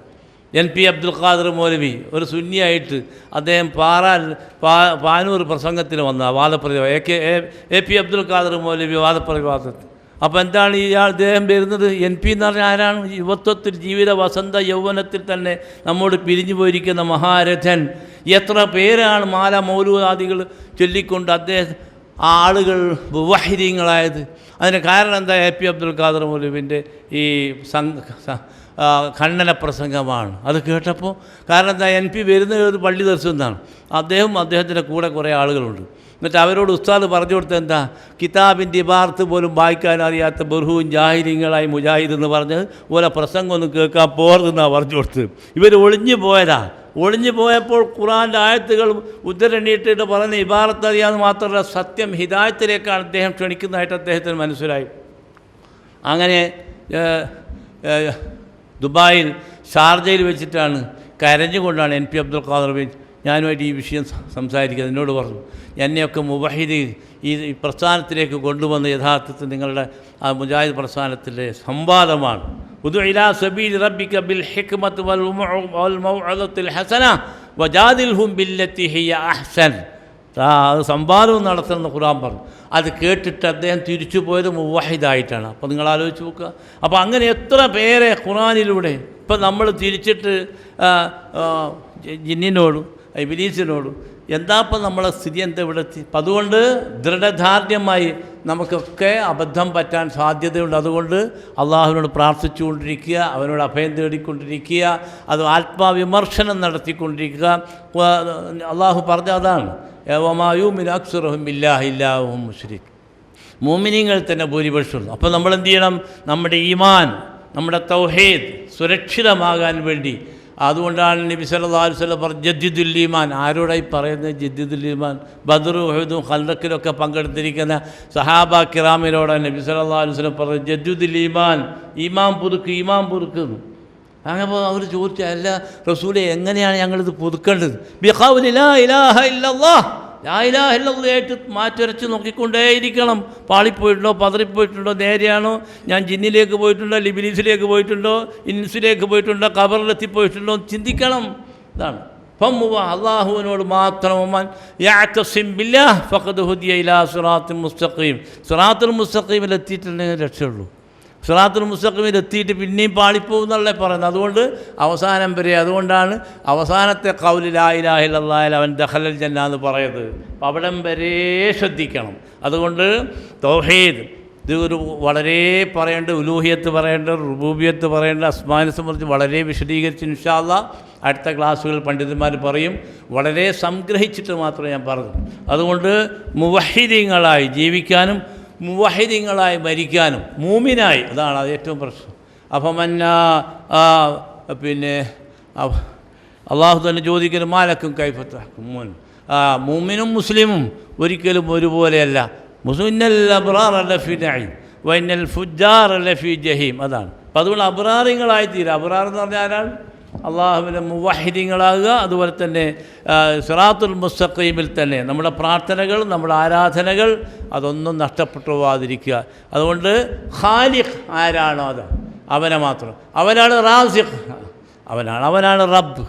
NP അബ്ദുൽ ഖാദർ മൗലവി ഒരു സുന്നിയായിട്ട് അദ്ദേഹം പാനൂർ പ്രസംഗത്തിന് വന്ന വാദപ്രതിവാദം. AP അബ്ദുൽ ഖാദർ മൗലവി വാദപ്രതിവാദത്തിൽ. അപ്പോൾ എന്താണ് അദ്ദേഹം വരുന്നത്? NP എന്ന് പറഞ്ഞാൽ ആരാണ്? യുവത്വത്തിൽ ജീവിത വസന്ത യൗവനത്തിൽ തന്നെ നമ്മോട് പിരിഞ്ഞു പോയിരിക്കുന്ന മഹാരഥൻ. എത്ര പേരാണ് മാല മൗലൂദാദികൾ ചൊല്ലിക്കൊണ്ട് അദ്ദേഹം ആ ആളുകൾ മുവഹിദീങ്ങളായത്? അതിന് കാരണം എന്താ? എ.പി. അബ്ദുൽ ഖാദർ മൗലവിൻ്റെ ഈ ഖണ്ഡന പ്രസംഗമാണ്. അത് കേട്ടപ്പോൾ കാരണം എന്താ, NP വരുന്ന ഒരു പള്ളി ദർശനമാണ്. അദ്ദേഹത്തിൻ്റെ കൂടെ കുറേ ആളുകളുണ്ട്. എന്നിട്ട് അവരോട് ഉസ്താദ് പറഞ്ഞു കൊടുത്തത് എന്താ? കിതാബിൻ്റെ ഇബാർത്ത് പോലും വായിക്കാൻ അറിയാത്ത ബർഹൂൻ ജാഹിലിങ്ങളായി മുജാഹിദ് എന്ന് പറഞ്ഞത് പോലെ പ്രസംഗമൊന്നും കേൾക്കാൻ പോകരുതെന്നാണ് പറഞ്ഞു കൊടുത്തത്. ഇവർ ഒളിഞ്ഞു പോയപ്പോൾ ഖുർആൻ്റെ ആയത്തുകൾ ഉദ്ധരണിയിട്ടിട്ട് പറഞ്ഞ ഇബാറത്ത് അറിയാമെന്ന് മാത്രമല്ല, സത്യം ഹിദായത്തിലേക്കാണ് അദ്ദേഹം ക്ഷണിക്കുന്നതായിട്ട് അദ്ദേഹത്തിന് മനസ്സിലായി. അങ്ങനെ ദുബായിൽ ഷാർജയിൽ വെച്ചിട്ടാണ് കരഞ്ഞുകൊണ്ടാണ് NP അബ്ദുൽ ഖാദർ ഞാനുമായിട്ട് ഈ വിഷയം സംസാരിക്കുന്നത്. എന്നോട് പറഞ്ഞു, എന്നെയൊക്കെ മുവഹിദ് ഈ പ്രസ്ഥാനത്തിലേക്ക് കൊണ്ടുവന്ന് യഥാർത്ഥത്തിൽ നിങ്ങളുടെ ആ മുജാഹിദ് പ്രസ്ഥാനത്തിലെ സംവാദമാണ്. ഉദു ഇലാ സബീൽ റബ്ബിക ബിൽ ഹിക്മത്തി വൽ മൗഇദത്തിൽ ഹസന വജാദിൽഹും ബില്ലത്തി ഹിയ അഹ്സൻ. അത് സംവാദവും നടത്തണമെന്ന് ഖുർആൻ പറഞ്ഞു. അത് കേട്ടിട്ട് അദ്ദേഹം തിരിച്ചു പോയത് മുവഹിദായിട്ടാണ്. അപ്പോൾ നിങ്ങൾ ആലോചിച്ച് നോക്കുക. അപ്പോൾ അങ്ങനെ എത്ര പേരെ ഖുർആനിലൂടെ ഇപ്പം നമ്മൾ തിരിച്ചിട്ട് ജിന്നിനോടും ഇബ്ലീസിനോടും എന്താപ്പം നമ്മളെ സ്ഥിതി എന്താ ഇവിടെ എത്തി? അപ്പം അതുകൊണ്ട് ദൃഢദാർഢ്യമായി നമുക്കൊക്കെ അബദ്ധം പറ്റാൻ സാധ്യതയുണ്ട്. അതുകൊണ്ട് അള്ളാഹുവിനോട് പ്രാർത്ഥിച്ചുകൊണ്ടിരിക്കുക, അവനോട് അഭയം തേടിക്കൊണ്ടിരിക്കുക, അത് ആത്മാവിമർശനം നടത്തിക്കൊണ്ടിരിക്കുക. അള്ളാഹു പറഞ്ഞ അതാണ്, വമായൂമിൻ അക്സറുഹും ബില്ലാഹി ഇല്ലാഹും മുശ്രിക്. മുഅ്മിനീങ്ങൾ തന്നെ ഭൂരിപക്ഷമുള്ളൂ. അപ്പോൾ നമ്മൾ എന്ത് ചെയ്യണം? നമ്മുടെ ഈമാൻ, നമ്മുടെ തൗഹീദ് സുരക്ഷിതമാകാൻ വേണ്ടി. അതുകൊണ്ടാണ് നബി സല്ലല്ലാഹു അലൈഹി വസല്ലം പറഞ്ഞ ജദ്ദിദുൽ ഈമാൻ. ആരോടായി പറയുന്നത് ജദ്ദിദുൽ ഈമാൻ? ബദറും ഉഹുദും ഖൽദക്കിലൊക്കെ പങ്കെടുത്തിരിക്കുന്ന സഹാബ കിറാമിനോടാണ് നബി സല്ലല്ലാഹു അലൈഹി വസല്ലം പറഞ്ഞത് ജദ്ദിദുൽ ഈമാൻ, ഈമാൻ പുതുക്കുന്നു. അങ്ങനെ അവർ ചോദിച്ചു, അല്ല റസൂലെ എങ്ങനെയാണ് ഞങ്ങളിത് പുതുക്കേണ്ടത്? ബിഖൗലി ലാ ഇലാഹ ഇല്ലല്ലാഹ്, ലാ ഇലാഹ ഇല്ലല്ലാഹ് മാറ്റുരച്ച് നോക്കിക്കൊണ്ടേയിരിക്കണം. പാളിപ്പോയിട്ടുണ്ടോ, പതറിപ്പോയിട്ടുണ്ടോ, നേരെയാണോ, ഞാൻ ജിന്നിലേക്ക് പോയിട്ടുണ്ടോ, ഇബ്ലീസിലേക്ക് പോയിട്ടുണ്ടോ, ഇൻസിലേക്ക് പോയിട്ടുണ്ടോ, ഖബറിലെത്തിപ്പോയിട്ടുണ്ടോ ചിന്തിക്കണം. ഇതാണ് അള്ളാഹുവിനോട് മാത്രം യഅ്തസിം ബില്ലാഹ് ഫഖദ് ഹുദിയ ഇലാ സിറാത്തുൽ മുസ്തഖീം. സിറാത്തുൽ മുസ്തഖീമിൽ എത്തിയിട്ടുണ്ടെങ്കിൽ രക്ഷയുള്ളൂ. സിറാത്തുൽ മുസ്തഖീമിൽ എത്തിയിട്ട് പിന്നെയും പാളിപ്പോകും എന്നല്ലേ പറയുന്നത്. അതുകൊണ്ട് അവസാനം വരെ, അതുകൊണ്ടാണ് അവസാനത്തെ ഖൗലി ലാ ഇലാഹ ഇല്ലല്ലാഹ് അവൻ ദഖലൽ ജന്ന എന്ന് പറയുന്നത്. അവിടം വരെ ശ്രദ്ധിക്കണം. അതുകൊണ്ട് തൗഹീദ് ഇത് ഒരു വളരെ പറയേണ്ട, ഉലൂഹിയത്ത് പറയേണ്ട, റുബൂബിയത്ത് പറയേണ്ട, അസ്മാനെ സംബന്ധിച്ച് വളരെ വിശദീകരിച്ച് ഇൻഷാ അല്ലാഹ് അടുത്ത ക്ലാസ്സുകൾ പണ്ഡിതന്മാർ പറയും. വളരെ സംഗ്രഹിച്ചിട്ട് മാത്രമേ ഞാൻ പറഞ്ഞു. അതുകൊണ്ട് മുവഹിദീങ്ങളായി ജീവിക്കാനും മുവഹിദീങ്ങളായി മരിക്കാനും മൂമിനായി, അതാണ് അത് ഏറ്റവും പ്രശ്നം. അപ്പം പിന്നെ അള്ളാഹു തന്നെ ചോദിക്കലും മാലക്കും കൈഫത്താക്കും മൂൻ. മൂമിനും മുസ്ലിമും ഒരിക്കലും ഒരുപോലെയല്ല. മുസ്ലിന്നൽ അബ്റാർ ലഫി നഈം വഇന്നൽ ഫുജ്ജാർ ലഫി ജഹീം. അതാണ്. അപ്പം അതുകൊണ്ട് അബ്റാറിങ്ങളായി തീരുക. അബ്റാർ എന്ന് പറഞ്ഞാൽ ആരാണ്? അള്ളാഹുവിൻ്റെ മുവഹിദീങ്ങളാകുക. അതുപോലെ തന്നെ സിറാത്തുൽ മുസ്തഖീമിൽ തന്നെ നമ്മുടെ പ്രാർത്ഥനകൾ, നമ്മുടെ ആരാധനകൾ അതൊന്നും നഷ്ടപ്പെട്ടു പോകാതിരിക്കുക. അതുകൊണ്ട് ഖാലിഖ് ആരാണോ അത് അവനെ മാത്രം, അവനാണ് റാസിഖ്, അവനാണ് റബ്ബ്.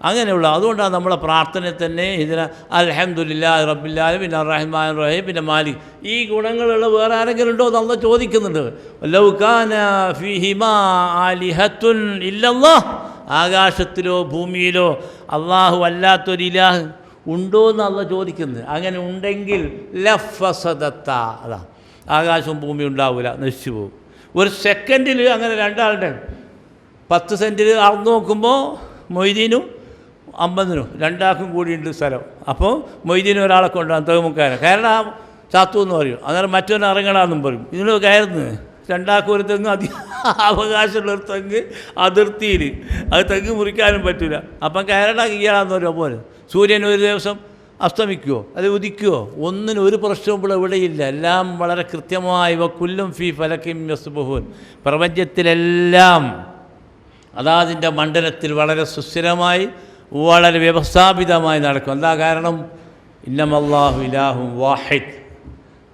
അങ്ങനെയുള്ള അതുകൊണ്ടാണ് നമ്മളെ പ്രാർത്ഥനയിൽ തന്നെ ഇതിന് അൽഹംദുലില്ലാഹി റബ്ബിൽ ആലമീൻ അർറഹ്മാനിർ റഹീം പിന്നെ മാലിക്, ഈ ഗുണങ്ങളുള്ള വേറെ ആരെങ്കിലും ഉണ്ടോ എന്ന് അള്ളാഹ് ചോദിക്കുന്നുണ്ട്. ലൗ കാന ഫീഹിമാ ആലിഹത്തുൻ ഇല്ലല്ലാഹ്, ആകാശത്തിലോ ഭൂമിയിലോ അള്ളാഹു അല്ലാത്തൊരു ഇലാഹ് ഉണ്ടോ എന്ന് അള്ളാഹ് ചോദിക്കുന്നത്. അങ്ങനെ ഉണ്ടെങ്കിൽ ലഫസദത്ത, അതാ ആകാശവും ഭൂമിയും ഉണ്ടാവില്ല, നശിച്ചു പോകും. ഒരു സെക്കൻഡിൽ അങ്ങനെ രണ്ടാളുടെ 10 സെൻറ്റിൽ അളന്ന് നോക്കുമ്പോൾ മൊയ്തീനും 50-നും രണ്ടാൾക്കും കൂടിയുണ്ട് സ്ഥലം. അപ്പോൾ മൊയ്തീനും ഒരാളെ കൊണ്ടാണ് തേമുക്കാരൻ കയറാം ചാത്തു എന്ന് പറയും. അന്നേരം മറ്റൊന്ന് ഇറങ്ങണമെന്നും പറയും. ഇതിന് കയറുന്നു രണ്ടാൾക്കും ഒരു തെങ്ങ് അവകാശമുള്ളൊരു തെങ്ങ് അതിർത്തിയിൽ, അത് തെങ്ങ് മുറിക്കാനും പറ്റില്ല. അപ്പം കയറടാ കീഴാന്ന് പറയുക പോലെ. സൂര്യൻ ഒരു ദിവസം അസ്തമിക്കുമോ അത് ഉദിക്കുമോ? ഒന്നിനും ഒരു പ്രശ്നവും ഇവിടെ ഇവിടെയില്ല. എല്ലാം വളരെ കൃത്യമായി വക്കുല്ലും ഫീ ഫലക്കിൻ യസ്ബഹൂൻ. പ്രപഞ്ചത്തിലെല്ലാം അതാതിൻ്റെ മണ്ഡലത്തിൽ വളരെ സുസ്ഥിരമായി വളരെ വ്യവസ്ഥാപിതമായി നടക്കും. എന്താ കാരണം? ഇന്നമല്ലാഹു ഇലാഹും വാഹിദ്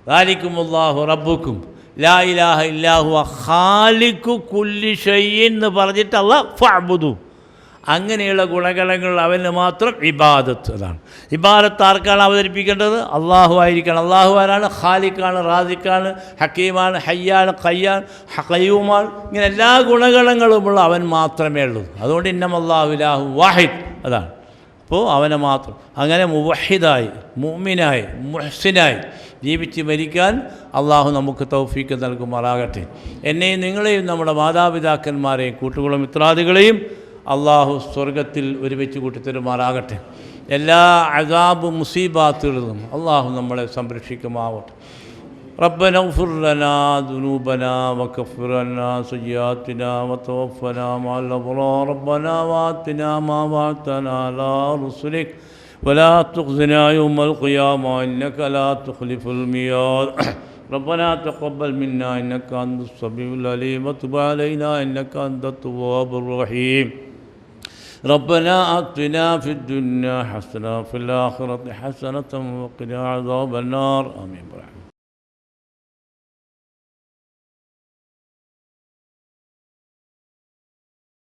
ദാലിക്കുമുല്ലാഹു റബ്ബുക്കും ലാ ഇലാഹ ഇല്ലാഹു ഖാലിഖു കുല്ലി ഷൈഇൻ എന്ന് പറഞ്ഞിട്ട് അല്ലാഹ് ഫഅ്ബുദു. അങ്ങനെയുള്ള ഗുണഗണങ്ങൾ അവന് മാത്രം ഇബാദത്ത്. അതാണ് ഇബാദത്ത്. ആർക്കാണ് അവതരിപ്പിക്കേണ്ടത്? അള്ളാഹു ആയിരിക്കണം. അള്ളാഹു ആരാണ്? ഖാലിഖാണ്, റാസിഖാണ്, ഹക്കീമാണ്, ഹയ്യാണ്, ഖയ്യാൻ, ഖയ്യൂമാണ്. ഇങ്ങനെ എല്ലാ ഗുണഗണങ്ങളുമുള്ള അവൻ മാത്രമേ ഉള്ളൂ. അതുകൊണ്ട് ഇന്നമല്ലാഹു ഇലാഹു വാഹിദ്. അതാണ് അപ്പോൾ അവനെ മാത്രം അങ്ങനെ മുവഹിദായി മുഅ്മിനായി മുഹ്സിനായി ജീവിച്ച് മരിക്കാൻ അള്ളാഹു നമുക്ക് തൗഫീക്ക് നൽകുമാറാകട്ടെ. എന്നെയും നിങ്ങളെയും നമ്മുടെ മാതാപിതാക്കന്മാരെയും കൂട്ടുകുളം മിത്രാദികളെയും അള്ളാഹു സ്വർഗത്തിൽ ഒരുമിച്ച് കൂട്ടിത്തരുമാറാകട്ടെ. എല്ലാ അസാബ് മുസീബാത്തുകളിലും അള്ളാഹു നമ്മളെ സംരക്ഷിക്കുമാവട്ടെ. ربنا اغفر لنا ذنوبنا وكفر عنا سيئاتنا وتوفنا مع الأبرار. ربنا وآتنا ما وعدتنا على رسلك ولا تخزنا يوم القيامة إنك لا تخلف الميعاد. ربنا تقبل منا إنك أنت السميع العليم وتب علينا إنك أنت التواب الرحيم. ربنا آتنا في الدنيا حسنة وفي الآخرة حسنة وقنا عذاب النار. آمين برحمتك.